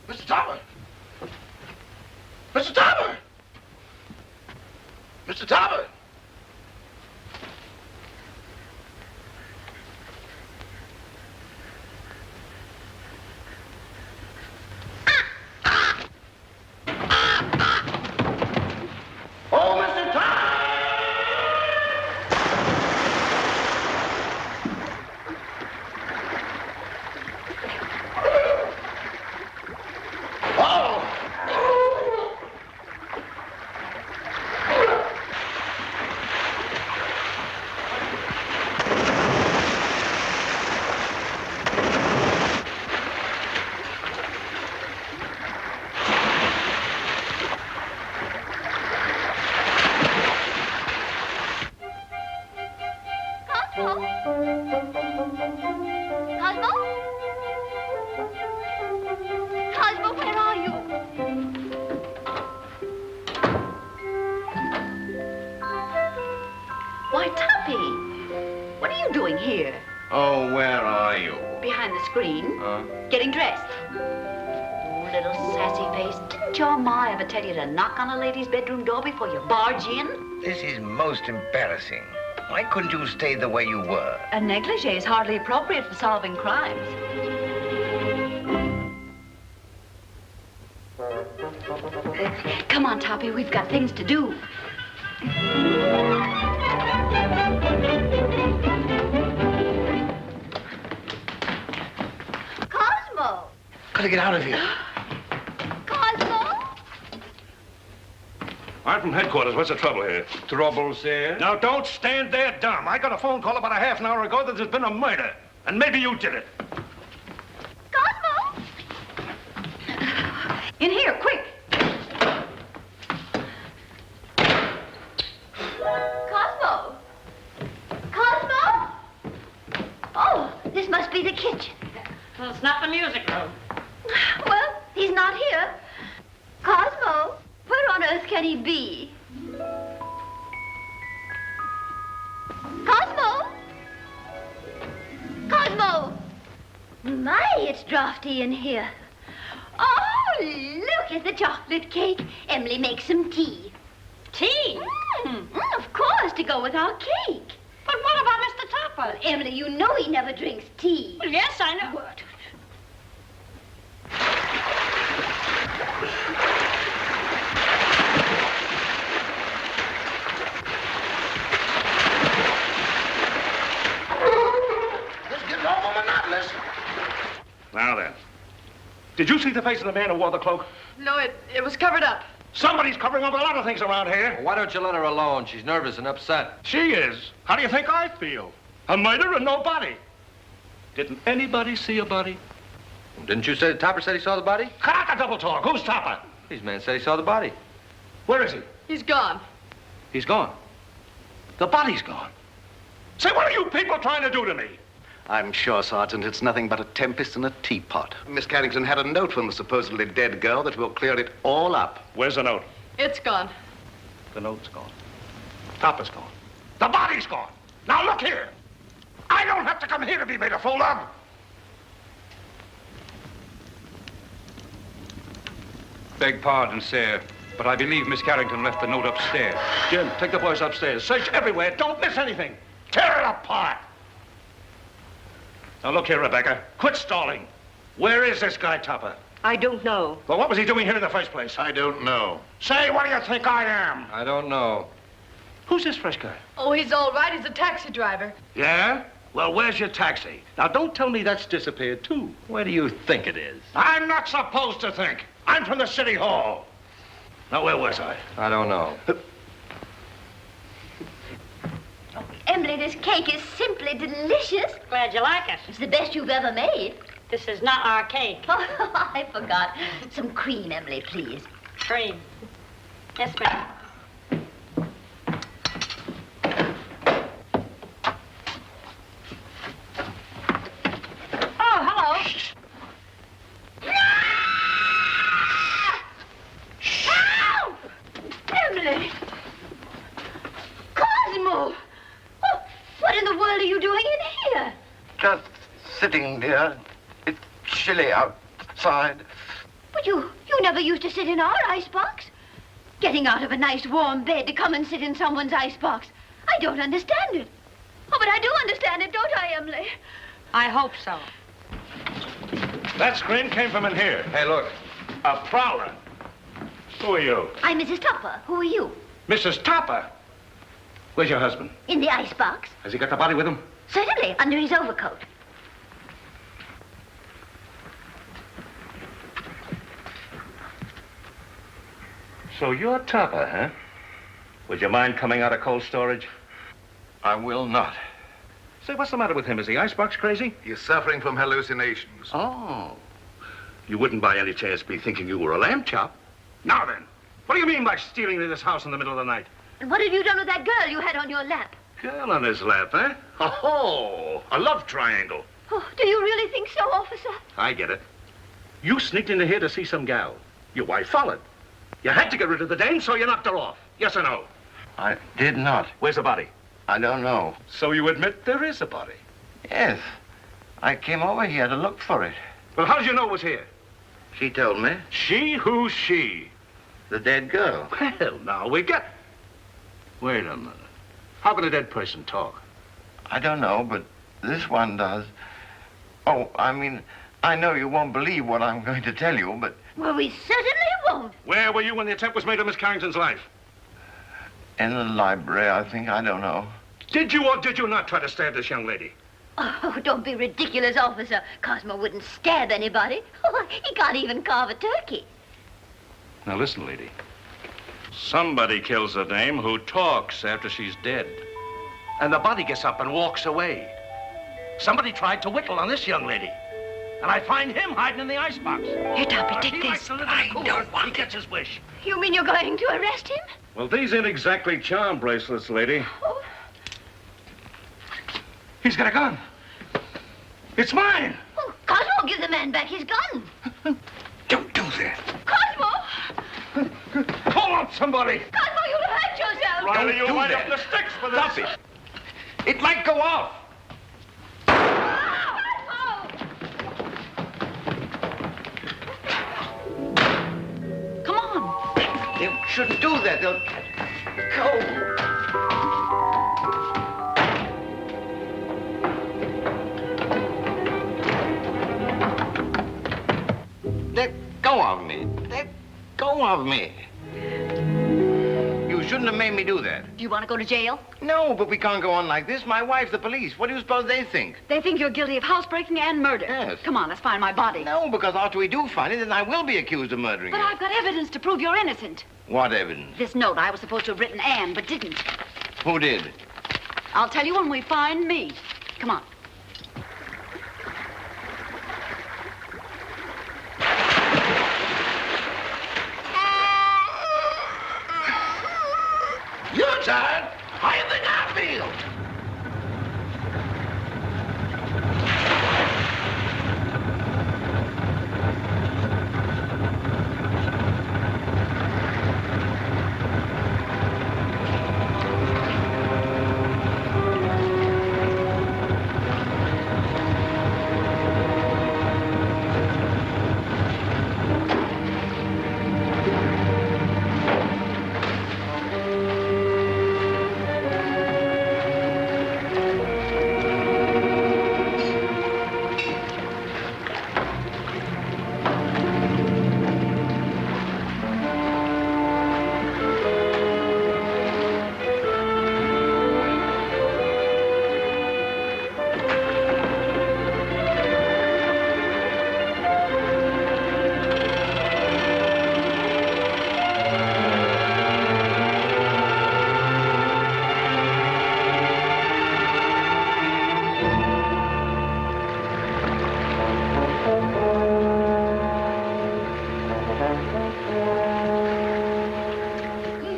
Mr. Topper! Mr. Topper! Mr. Topper! Oh, Mr. Topper! Oh! Cosmo? Cosmo? Cosmo, where are you? Why, Tuppy, what are you doing here? Oh, where are you? Behind the screen? Getting dressed. Oh, little sassy face. Didn't your ma ever tell you to knock on a lady's bedroom door before you barge in? This is most embarrassing. Why couldn't you stay the way you were? A negligee is hardly appropriate for solving crimes. Come on, Toppy, we've got things to do. Cosmo! Gotta get out of here. Cosmo! I'm from headquarters. What's the trouble here? Trouble, sir? Now, don't stand there dumb. I got a phone call about a half an hour ago that there's been a murder. And maybe you did it. Cosmo! In here, quick. Cosmo! Cosmo! Oh, this must be the kitchen. Well, it's not the music room. Well, he's not here. Cosmo, where on earth can he be? Cosmo! Cosmo! My, it's drafty in here. Oh, look at the chocolate cake. Emily, make some tea. Tea? Of course, to go with our cake. But what about Mr. Topper? Emily, you know he never drinks tea. Well, yes, I know. What? This getting awful monotonous. Now then. Did you see the face of the man who wore the cloak? No, it was covered up. Somebody's covering up a lot of things around here. Well, why don't you let her alone? She's nervous and upset. She is. How do you think I feel? A murder and no body. Didn't anybody see a body? Didn't you say Topper said he saw the body? Cut the double talk. Who's Topper? These men said he saw the body. Where is he? He's gone. He's gone. The body's gone. Say, what are you people trying to do to me? I'm sure, Sergeant, it's nothing but a tempest in a teapot. Miss Carrington had a note from the supposedly dead girl that will clear it all up. Where's the note? It's gone. The note's gone. Topper's gone. The body's gone. Now look here. I don't have to come here to be made a fool of. Beg pardon, sir, but I believe Miss Carrington left the note upstairs. Jim, take the boys upstairs. Search everywhere. Don't miss anything. Tear it apart. Now look here, Rebecca. Quit stalling. Where is this guy, Topper? I don't know. Well, what was he doing here in the first place? I don't know. Say, what do you think I am? I don't know. Who's this fresh guy? Oh, he's all right. He's a taxi driver. Yeah? Well, where's your taxi? Now, don't tell me that's disappeared, too. Where do you think it is? I'm not supposed to think. I'm from the city hall. Now, where was I? I don't know. Emily, this cake is simply delicious. Glad you like it. It's the best you've ever made. This is not our cake. Oh, I forgot. Some cream, Emily, please. Cream. Yes, ma'am. Oh, hello. Help! Emily! Cosmo! Oh, what in the world are you doing in here? Just sitting, dear. It's chilly outside. But you never used to sit in our icebox. Getting out of a nice warm bed to come and sit in someone's icebox. I don't understand it. Oh, but I do understand it, don't I, Emily? I hope so. That scream came from in here. Hey, look. A prowler. Who are you? I'm Mrs. Topper. Who are you? Mrs. Topper. Where's your husband? In the icebox. Has he got the body with him? Certainly, under his overcoat. So you're Topper, huh? Would you mind coming out of cold storage? I will not. Say, what's the matter with him? Is the icebox crazy? He's suffering from hallucinations. Oh. You wouldn't by any chance be thinking you were a lamb chop? Now then, what do you mean by stealing into this house in the middle of the night? And what have you done with that girl you had on your lap? Girl on his lap, eh? Oh, a love triangle. Oh, do you really think so, officer? I get it. You sneaked into here to see some gal. Your wife followed. You had to get rid of the dame, so you knocked her off. Yes or no? I did not. Where's the body? I don't know. So you admit there is a body? Yes. I came over here to look for it. Well, how did you know it was here? She told me. She? Who's she? The dead girl. Well, now we get... Wait a minute. How can a dead person talk? I don't know, but this one does. Oh, I mean, I know you won't believe what I'm going to tell you, but... Well, we certainly won't. Where were you when the attempt was made on Miss Carrington's life? In the library, I think. I don't know. Did you or did you not try to stab this young lady? Oh, don't be ridiculous, officer. Cosmo wouldn't stab anybody. Oh, he can't even carve a turkey. Now listen, lady. Somebody kills a dame who talks after she's dead. And the body gets up and walks away. Somebody tried to whittle on this young lady. And I find him hiding in the icebox. Here, Toppy, take He this. likes to live in a cooler. He gets his wish. You mean you're going to arrest him? Well, these ain't exactly charm bracelets, lady. Oh. He's got a gun. It's mine. Oh, Cosmo, give the man back his gun. Don't do that. Cosmo! Call out somebody. Cosmo, you'll hurt yourself. Riley, Don't you wind that. up the sticks for this. Stop it. It might go off. Come on. They shouldn't do that. They'll go. Let go of me. Let go of me. You shouldn't have made me do that. Do you want to go to jail? No, but we can't go on like this. My wife's the police. What do you suppose they think? They think you're guilty of housebreaking and murder. Yes. Come on, let's find my body. No, because after we do find it, then I will be accused of murdering But you. I've got evidence to prove you're innocent. What evidence? This note I was supposed to have written Anne, but didn't. Who did? I'll tell you when we find me. Come on. You're tired. How you think I feel?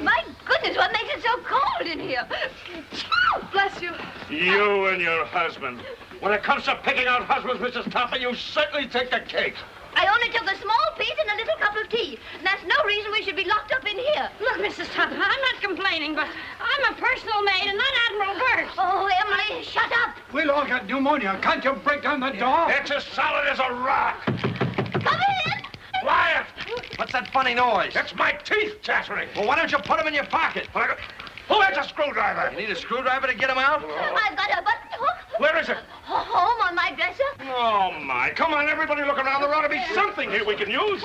My goodness, what makes it so cold in here? Oh, bless you. You and your husband. When it comes to picking out husbands, Mrs. Toppy, you certainly take the cake. I only took a small piece and a little cup of tea. And that's no reason we should be locked up in here. Look, Mrs. Tupper, I'm not complaining, but I'm a personal maid and not Admiral Burt. Oh, Emily, shut up. We'll all get pneumonia. Can't you break down the door? It's as solid as a rock. Come in. Quiet! What's that funny noise? It's my teeth chattering. Well, why don't you put them in your pocket? Who has a screwdriver? You need a screwdriver to get them out? I've got a button hook. Where is it? Home on my dresser. Oh, my. Come on, everybody look around. There ought to be something here we can use.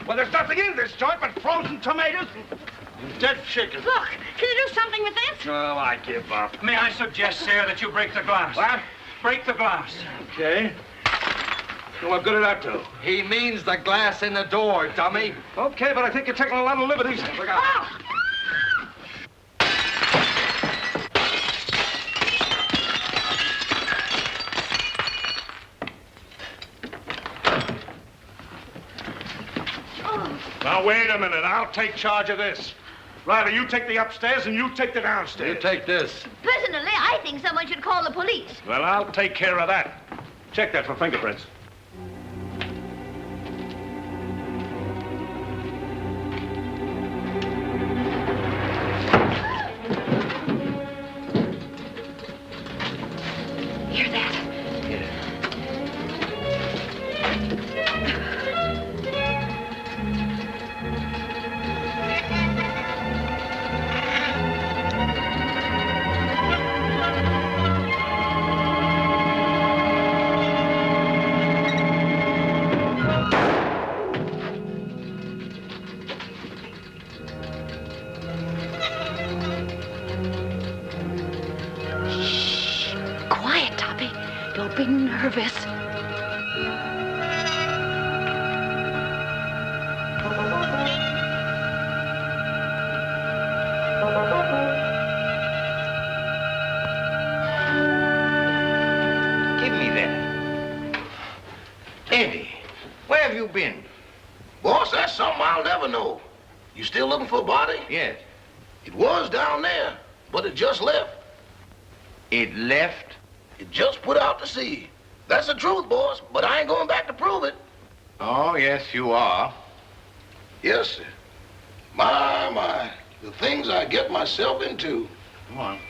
Well, there's nothing in this joint but frozen tomatoes and dead chicken. Look, can you do something with this? Oh, I give up. May I suggest, sir, that you break the glass? What? Break the glass. Okay. So what good did that do? He means the glass in the door, dummy. Okay, but I think you're taking a lot of liberties. Look out. Oh! Now, wait a minute. I'll take charge of this. Riley, you take the upstairs and you take the downstairs. You take this. Personally, I think someone should call the police. Well, I'll take care of that. Check that for fingerprints. Hear that? Shh. Quiet, Toppy. Don't be nervous. still looking for a body? Yes. It was down there, but it just left. It left? It just put out to sea. That's the truth, boss, but I ain't going back to prove it. Oh, yes, you are. Yes, sir. My, the things I get myself into. Come on.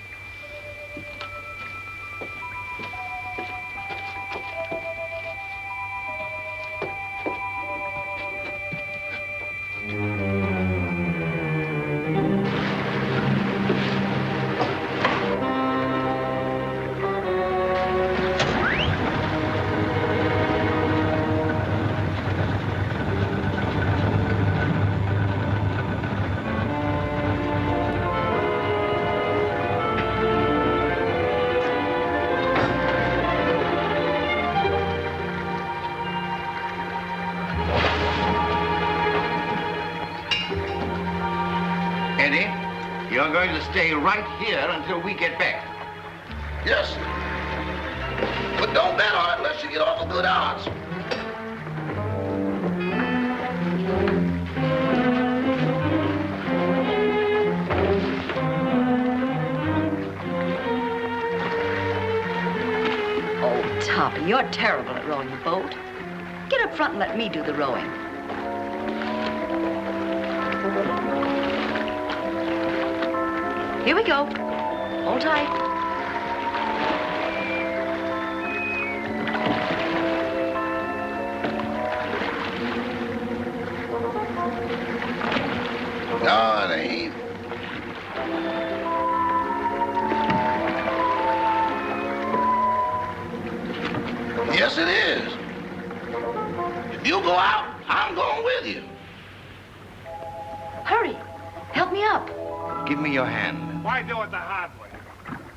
Eddie, you're going to stay right here until we get back. Yes, sir. But don't bet on it unless you get off a good odds. Oh, Toppy, you're terrible at rowing a boat. Get up front and let me do the rowing. Here we go. Hold tight. No, it ain't. Yes, it is. If you go out, I'm going with you. Hurry. Help me up. Give me your hand. Why do it the hard way?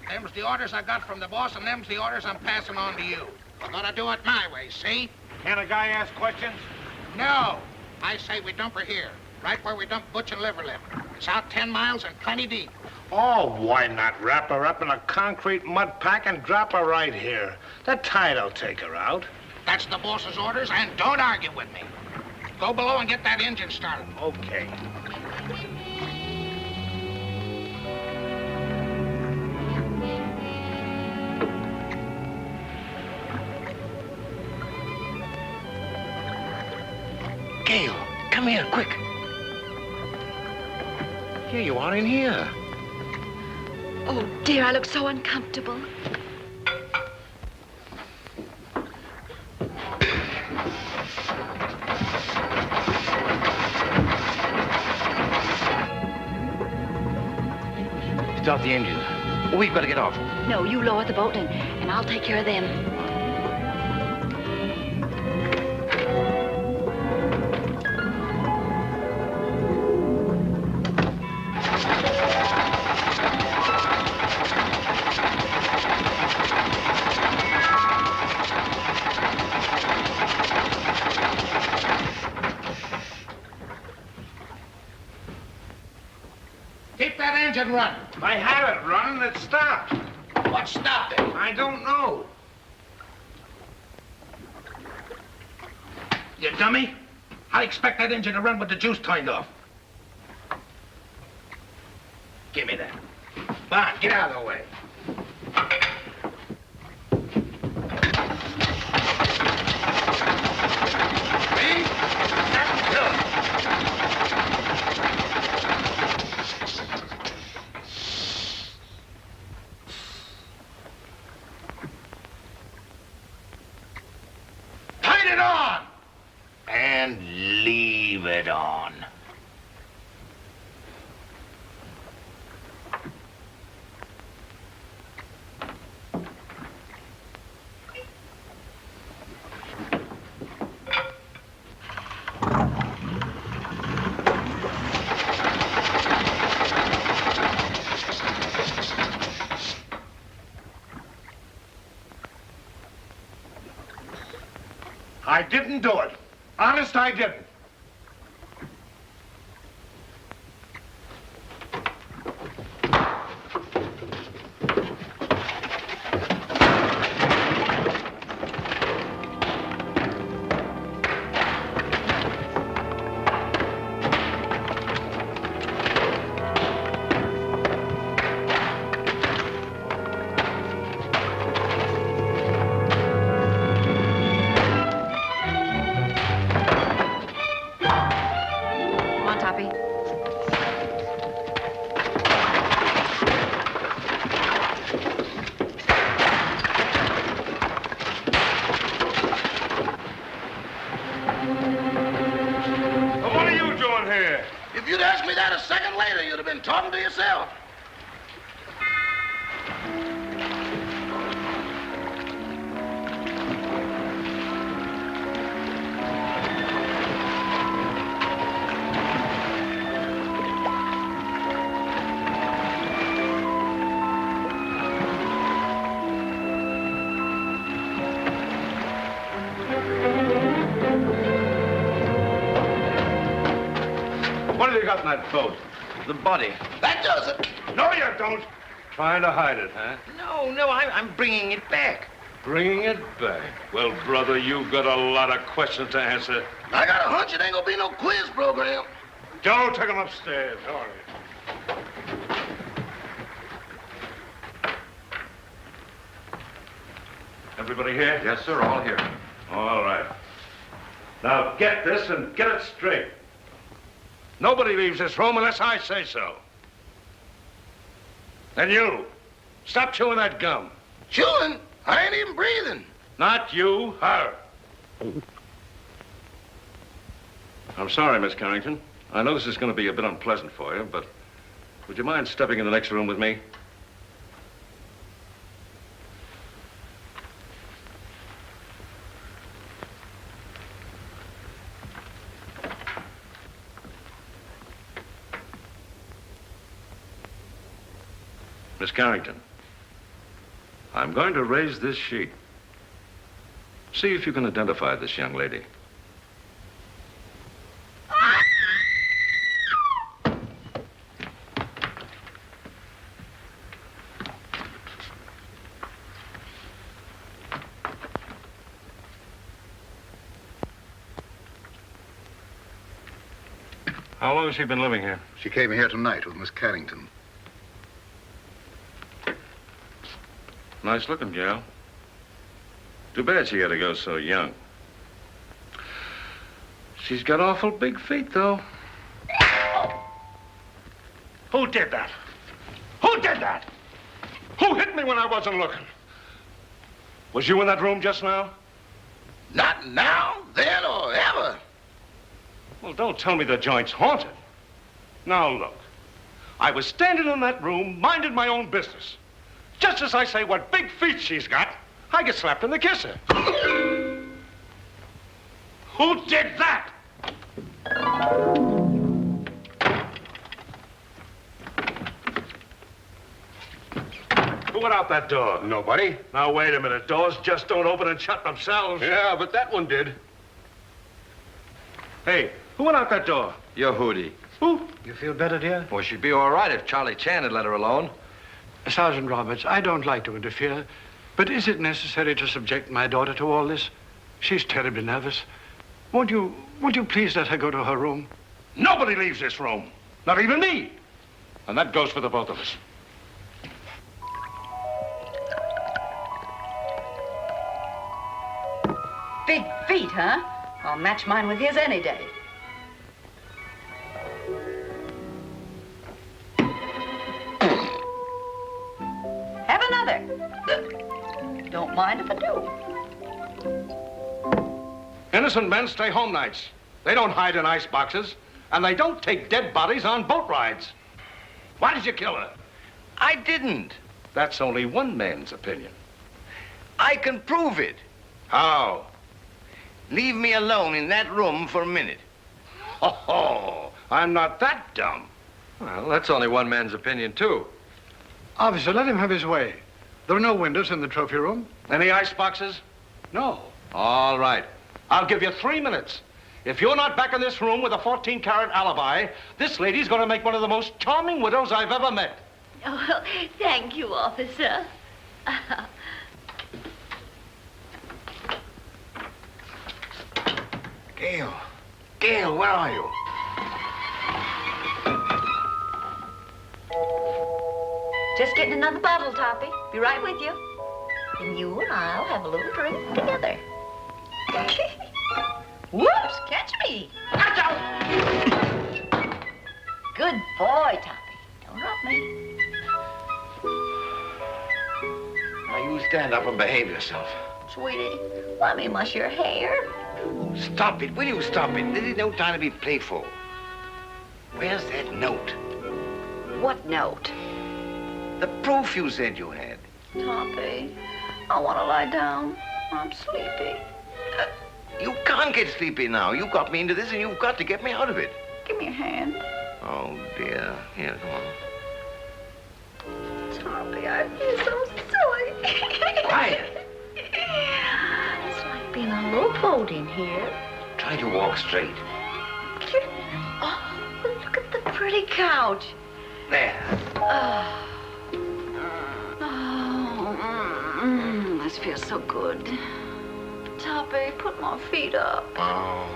Them's the orders I got from the boss, and them's the orders I'm passing on to you. We're gonna do it my way, see? Can a guy ask questions? No. I say we dump her here, right where we dump Butch and Liverlip. It's out 10 miles and plenty deep. Oh, why not wrap her up in a concrete mud pack and drop her right here? The tide'll take her out. That's the boss's orders, and don't argue with me. Go below and get that engine started. Okay. Gail, come here, quick. Here you are in here. Oh, dear, I look so uncomfortable. Start the engine. We've got to get off. No, you lower the boat and I'll take care of them. Keep that engine running. I had it running, it stopped. What stopped it? I don't know. You dummy. I expect that engine to run with the juice turned off. Give me that. Come on, get out of the way. See? That's good. Turn it on! And leave it on. I didn't do it. Honest, I didn't. been talking to yourself. What have you got in that boat? The body. That does it. No, you don't. Trying to hide it, huh? No, I'm bringing it back. Bringing it back. Well, brother, you've got a lot of questions to answer. I got a hunch it ain't gonna be no quiz program. Joe, take him upstairs. Hurry. Everybody here? Yes, sir, all here. All right. Now get this and get it straight. Nobody leaves this room unless I say so. And you, stop chewing that gum. Chewing? I ain't even breathing. Not you, her. I'm sorry, Miss Carrington. I know this is going to be a bit unpleasant for you, but would you mind stepping in the next room with me? Miss Carrington, I'm going to raise this sheet. See if you can identify this young lady. How long has she been living here? She came here tonight with Miss Carrington. Nice looking gal. Too bad she had to go so young. She's got awful big feet, though. Who did that? Who did that? Who hit me when I wasn't looking? Was you in that room just now? Not now, then, or ever. Well, don't tell me the joint's haunted. Now, look. I was standing in that room, minding my own business. Just as I say what big feet she's got, I get slapped in the kisser. Who did that? Who went out that door? Nobody. Now, wait a minute. Doors just don't open and shut themselves. Yeah, but that one did. Hey, who went out that door? Your Hootie. Who? You feel better, dear? Well, she'd be all right if Charlie Chan had let her alone. Sergeant Roberts, I don't like to interfere, but is it necessary to subject my daughter to all this? She's terribly nervous. Won't you please let her go to her room? Nobody leaves this room. Not even me. And that goes for the both of us. Big feet, huh? I'll match mine with his any day. Have another. Don't mind if I do. Innocent men stay home nights. They don't hide in ice boxes, and they don't take dead bodies on boat rides. Why did you kill her? I didn't. That's only one man's opinion. I can prove it. How? Leave me alone in that room for a minute. Oh, I'm not that dumb. Well, that's only one man's opinion, too. Officer, let him have his way. There are no windows in the trophy room. Any ice boxes? No. All right. I'll give you 3 minutes. If you're not back in this room with a 14-carat alibi, this lady's going to make one of the most charming widows I've ever met. Oh, thank you, officer. Gail, where are you? Just getting another bottle, Toppy. Be right with you. And you and I'll have a little drink together. Whoops, catch me. Watch out. Good boy, Toppy. Don't drop me. Now you stand up and behave yourself. Sweetie, let me mush your hair. Stop it. Will you stop it? This is no time to be playful. Where's that note? What note? The proof you said you had. Toppy, I want to lie down. I'm sleepy. You can't get sleepy now. You got me into this, and you've got to get me out of it. Give me a hand. Oh, dear. Here, come on. Toppy, I feel so silly. Quiet. It's like being a little boat in here. Try to walk straight. Oh, look at the pretty couch. There. This feels so good. Toppy, put my feet up. Oh.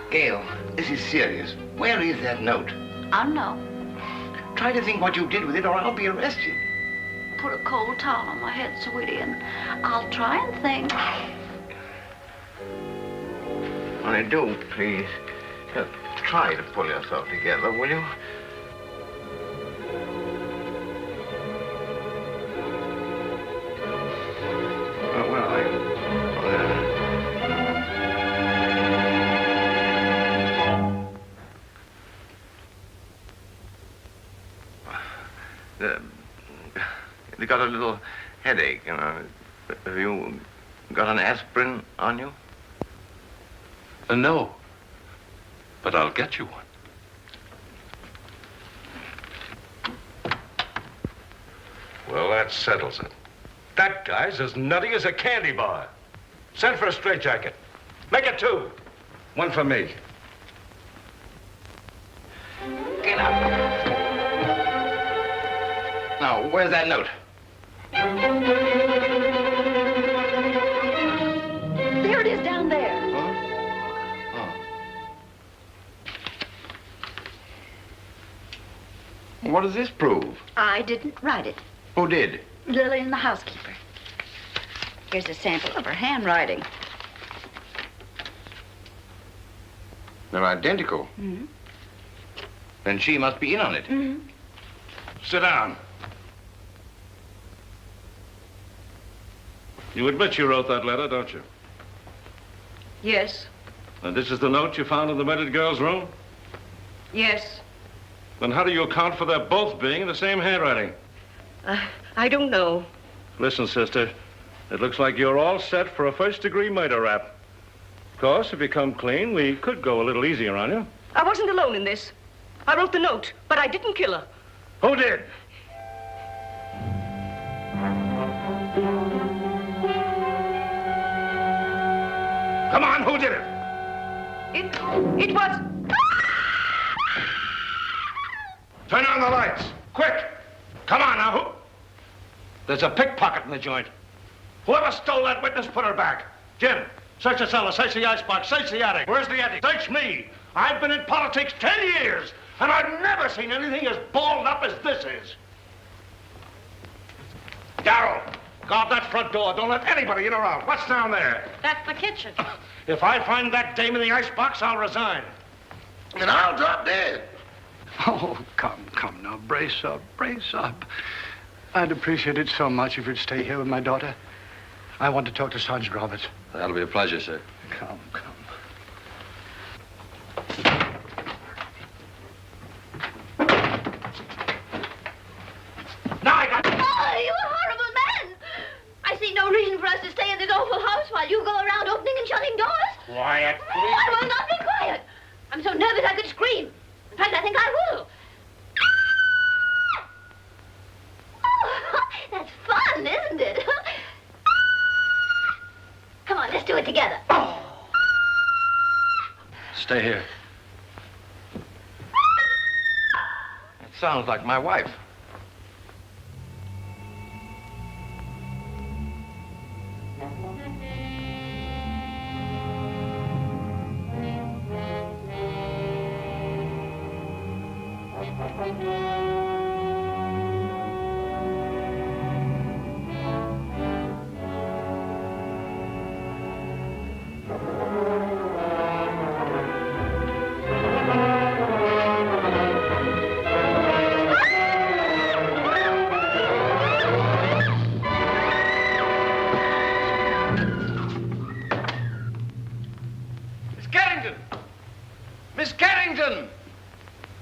Gail, this is serious. Where is that note? I don't know. Try to think what you did with it, or I'll be arrested. Put a cold towel on my head, sweetie, and I'll try and think. When I do, please, try to pull yourself together, will you? Where are you? You got a little headache, you know. Have you got an aspirin on you? No. But I'll get you one. Well, that settles it. That guy's as nutty as a candy bar. Send for a straitjacket. Make it 2. 1 for me. Get up. Now, where's that note? There it is down there. What does this prove? I didn't write it. Who did? Lillian, the housekeeper. Here's a sample of her handwriting. They're identical. Mm-hmm. Then she must be in on it. Mm-hmm. Sit down. You admit you wrote that letter, don't you? Yes. And this is the note you found in the murdered girl's room? Yes. Then how do you account for their both being in the same handwriting? I don't know. Listen, sister, it looks like you're all set for a first-degree murder rap. Of course, if you come clean, we could go a little easier on you. I wasn't alone in this. I wrote the note, but I didn't kill her. Who did? Come on, who did it? It was... Turn on the lights, quick! Come on now, who? There's a pickpocket in the joint. Whoever stole that witness, put her back. Jim, search the cellar, search the icebox, search the attic. Where's the attic? Search me. I've been in politics 10 years, and I've never seen anything as balled up as this is. Darrell, guard that front door. Don't let anybody in or out. What's down there? That's the kitchen. If I find that dame in the icebox, I'll resign. And I'll drop dead. Oh, come now, brace up, brace up. I'd appreciate it so much if you'd stay here with my daughter. I want to talk to Sergeant Roberts. That'll be a pleasure, sir. Come. Now I got... Oh, you horrible man! I see no reason for us to stay in this awful house while you go around opening and shutting doors. Quiet, please. I will not be quiet. I'm so nervous I could scream. In fact, I think I will. Oh, that's fun, isn't it? Come on, let's do it together. Stay here. It sounds like my wife. Carrington!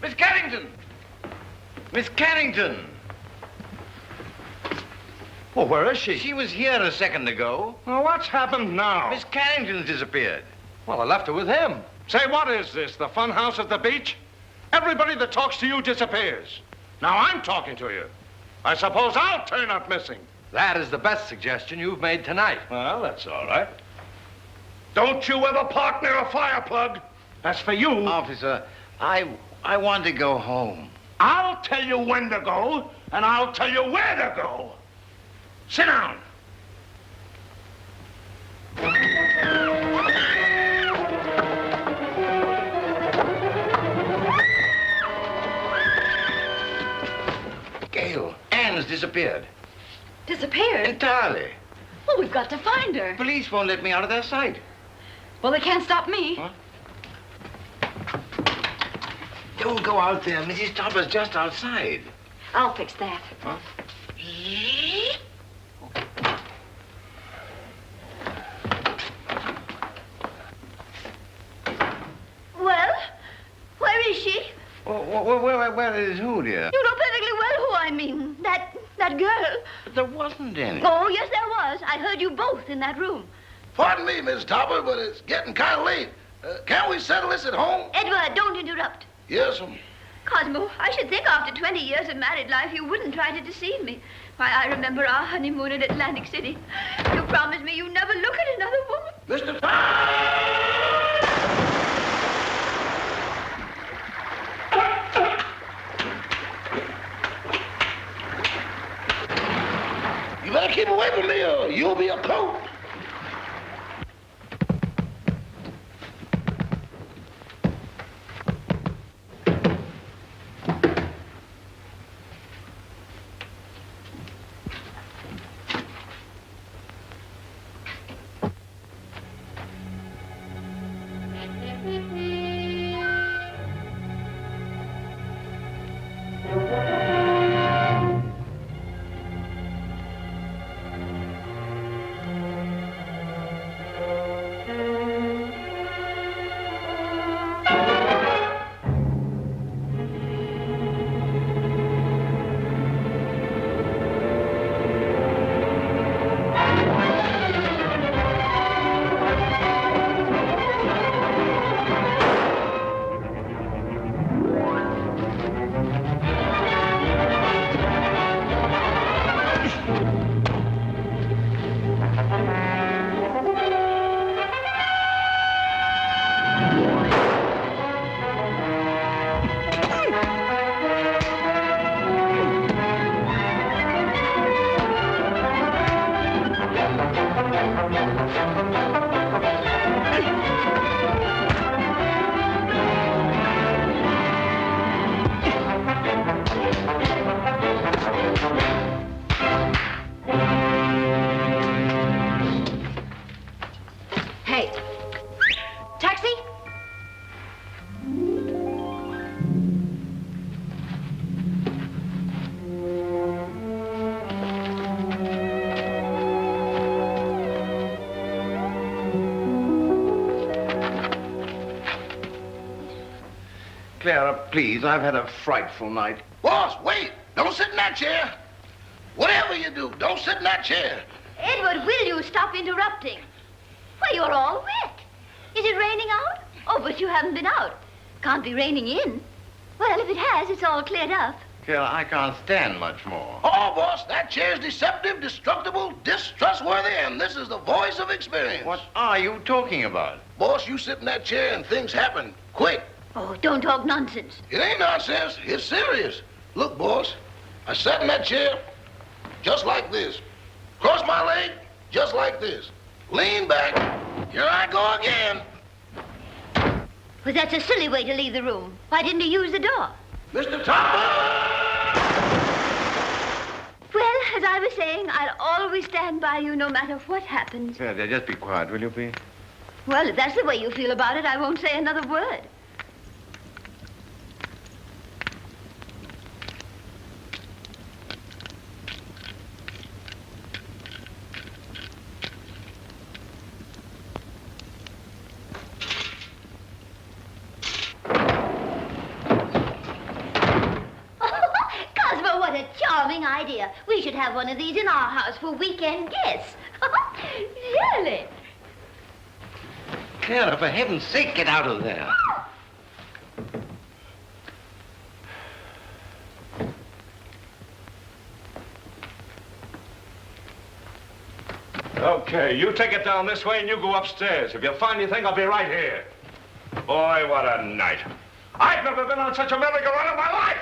Miss Carrington! Miss Carrington! Well, where is she? She was here a second ago. Well, what's happened now? Miss Carrington's disappeared. Well, I left her with him. Say, what is this, the fun house at the beach? Everybody that talks to you disappears. Now I'm talking to you. I suppose I'll turn up missing. That is the best suggestion you've made tonight. Well, that's all right. Don't you ever park near a fire plug. As for you... Officer, I want to go home. I'll tell you when to go, and I'll tell you where to go. Sit down. Gail, Anne's disappeared. Disappeared? Entirely. Well, we've got to find her. Police won't let me out of their sight. Well, they can't stop me. Huh? Don't go out there. Mrs. Topper's just outside. I'll fix that. Huh? Well, where is she? Where is who, dear? You know perfectly well who I mean. That girl. But there wasn't any. Oh, yes, there was. I heard you both in that room. Pardon me, Miss Topper, but it's getting kind of late. Can't we settle this at home? Edward, don't interrupt. Yes, Cosmo, I should think after 20 years of married life you wouldn't try to deceive me. Why, I remember our honeymoon in Atlantic City. You promised me you'd never look at another woman. Mr. Topper! You better keep away from me or you'll be a coat. Hey. Taxi? Clara, please, I've had a frightful night. Boss, wait! Don't sit in that chair. Whatever you do, don't sit in that chair. Edward, will you stop interrupting? Why, you're all wet. Is it raining out? Oh, but you haven't been out. Can't be raining in. Well, if it has, it's all cleared up. Clara, I can't stand much more. Oh, boss, that chair's deceptive, destructible, distrustworthy, and this is the voice of experience. What are you talking about? Boss, you sit in that chair and things happen quick. Oh, don't talk nonsense. It ain't nonsense. It's serious. Look, boss, I sat in that chair just like this. Cross my leg just like this. Lean back. Here I go again. Well, that's a silly way to leave the room. Why didn't you use the door? Mr. Topper! Well, as I was saying, I'll always stand by you no matter what happens. Clara, just be quiet, will you, please? Well, if that's the way you feel about it, I won't say another word. idea. We should have one of these in our house for weekend guests. Really? Clara, for heaven's sake, get out of there. Okay, you take it down this way and you go upstairs. If you find anything, I'll be right here. Boy, what a night. I've never been on such a merry-go-round in my life.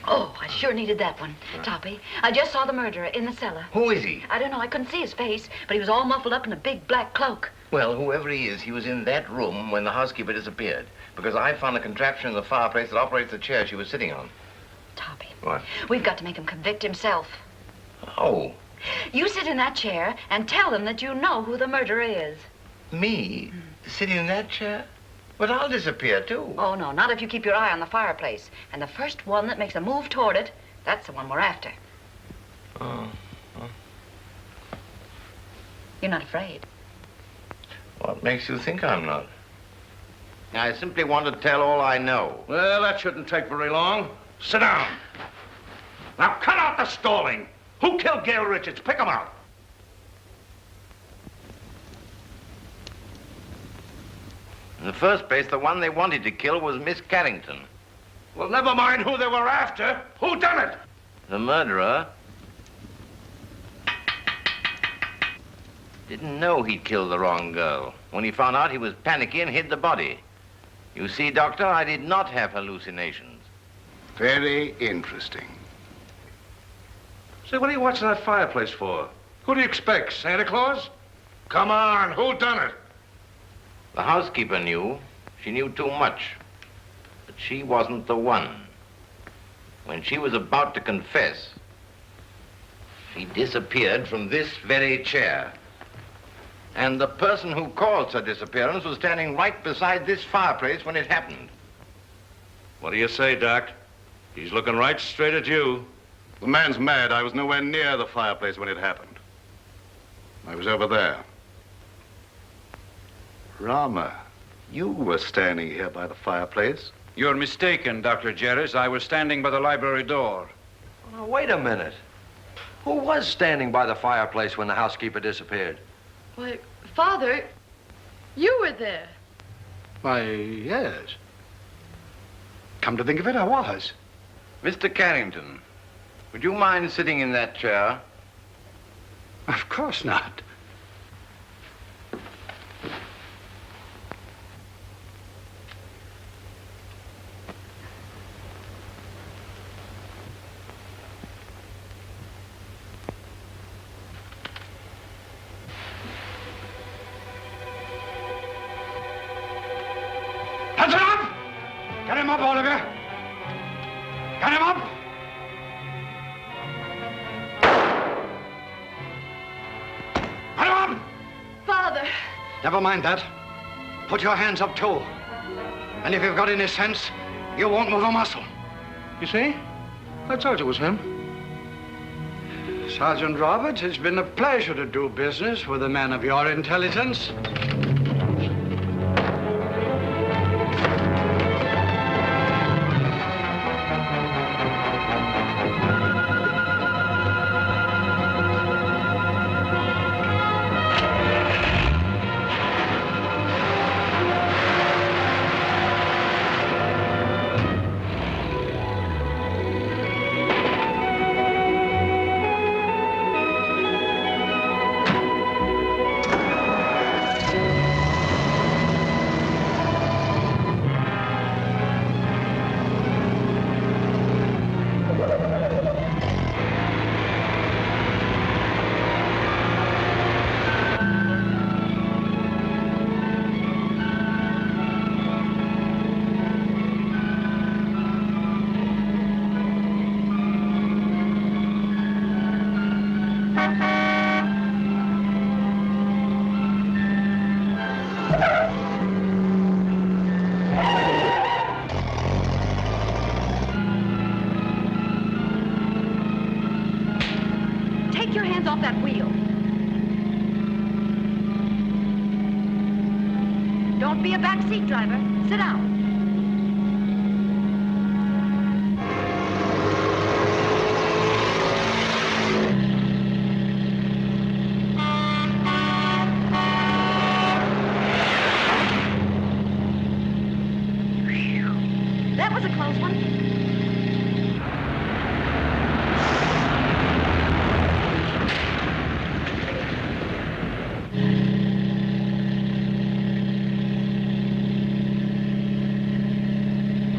Oh, I sure needed that one, Toppy. I just saw the murderer in the cellar. Who is he? I don't know. I couldn't see his face, but he was all muffled up in a big black cloak. Well, whoever he is, he was in that room when the housekeeper disappeared. Because I found a contraption in the fireplace that operates the chair she was sitting on. Toppy. What? We've got to make him convict himself. Oh. You sit in that chair and tell them that you know who the murderer is. Me? Sitting in that chair? But I'll disappear, too. Oh, no, not if you keep your eye on the fireplace. And the first one that makes a move toward it, that's the one we're after. Oh. You're not afraid. What makes you think I'm not? I simply want to tell all I know. Well, that shouldn't take very long. Sit down. Now, cut out the stalling. Who killed Gail Richards? Pick him out. In the first place, the one they wanted to kill was Miss Carrington. Well, never mind who they were after. Who done it? The murderer didn't know he'd killed the wrong girl. When he found out, he was panicky and hid the body. You see, Doctor, I did not have hallucinations. Very interesting. Say, what are you watching that fireplace for? Who do you expect, Santa Claus? Come on, who done it? The housekeeper knew. She knew too much. But she wasn't the one. When she was about to confess, she disappeared from this very chair. And the person who caused her disappearance was standing right beside this fireplace when it happened. What do you say, Doc? He's looking right straight at you. The man's mad. I was nowhere near the fireplace when it happened. I was over there. Rama, you were standing here by the fireplace. You're mistaken, Dr. Jerris. I was standing by the library door. Now, wait a minute. Who was standing by the fireplace when the housekeeper disappeared? Why, Father, you were there. Why, yes. Come to think of it, I was. Mr. Carrington, would you mind sitting in that chair? Of course not. Hands up! Get him up, all of you! Get him up! Get him up! Father! Never mind that. Put your hands up, too. And if you've got any sense, you won't move a muscle. You see? I told you it was him. Sergeant Roberts, it's been a pleasure to do business with a man of your intelligence. Take your hands off that wheel. Don't be a backseat driver. Sit down. this one?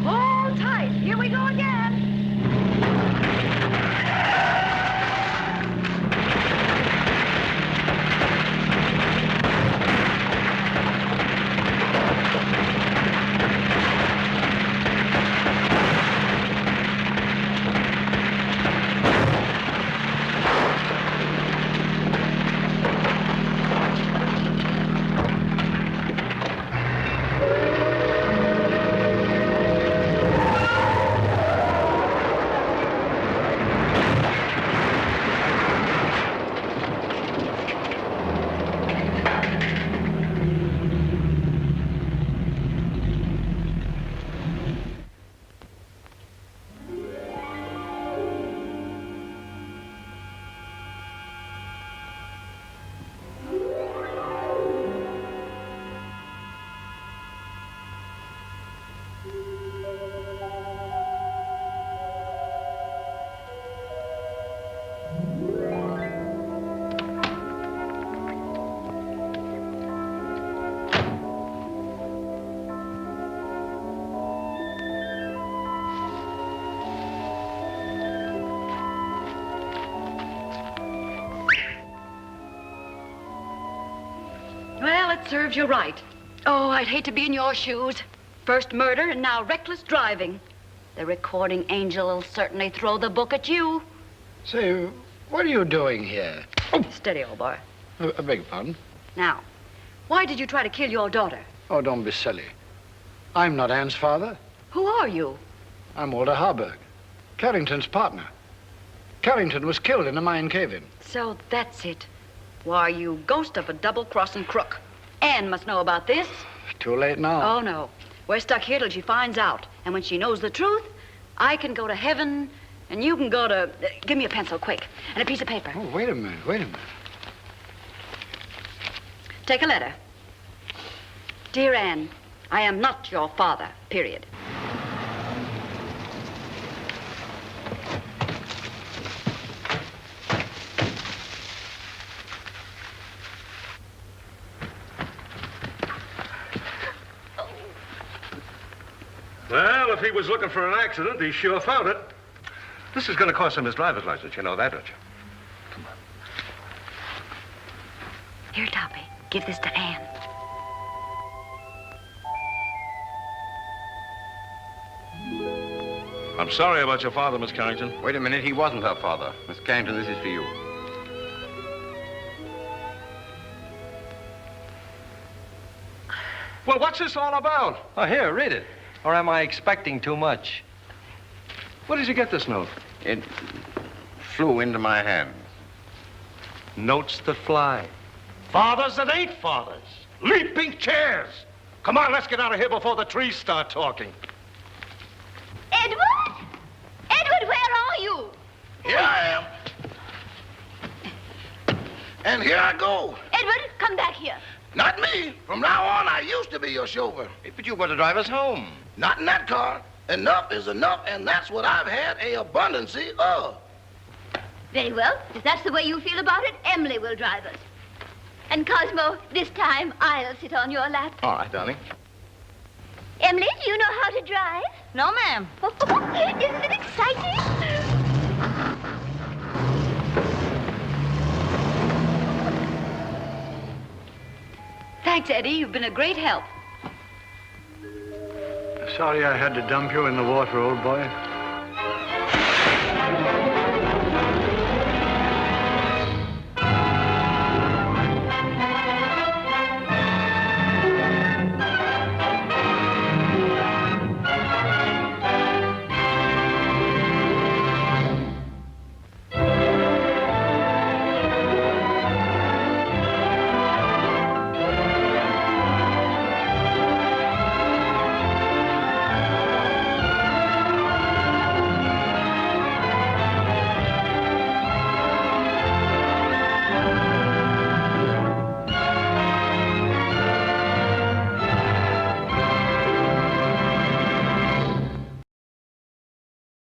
Hold tight. Here we go again. Well, it serves you right. Oh, I'd hate to be in your shoes. First murder and now reckless driving. The recording angel will certainly throw the book at you. Say, what are you doing here? Oh. Steady, old boy. I beg your pardon? Now, why did you try to kill your daughter? Oh, don't be silly. I'm not Anne's father. Who are you? I'm Walter Harburg, Carrington's partner. Carrington was killed in a mine cave-in. So that's it. Why, you ghost of a double-crossing crook. Anne must know about this. Too late now. Oh, no. We're stuck here till she finds out. And when she knows the truth, I can go to heaven, and you can go to... give me a pencil, quick, and a piece of paper. Oh, wait a minute. Take a letter. Dear Anne, I am not your father, period. Well, if he was looking for an accident, he sure found it. This is going to cost him his driver's license. You know that, don't you? Here, Toppy, give this to Anne. I'm sorry about your father, Miss Carrington. Wait a minute, he wasn't her father. Miss Carrington, this is for you. Well, what's this all about? Oh, here, read it. Or am I expecting too much? Where did you get this note? It flew into my hands. Notes that fly. Fathers that ain't fathers. Leaping chairs. Come on, let's get out of here before the trees start talking. Edward? Edward, where are you? Here I am. And here I go. Edward, come back here. Not me. From now on, I used to be your chauffeur. But you were to drive us home. Not in that car. Enough is enough, and that's what I've had a abundancy of. Very well. If that's the way you feel about it, Emily will drive us. And Cosmo, this time I'll sit on your lap. All right, darling. Emily, do you know how to drive? No, ma'am. Isn't it exciting? Thanks, Eddie. You've been a great help. Sorry I had to dump you in the water, old boy.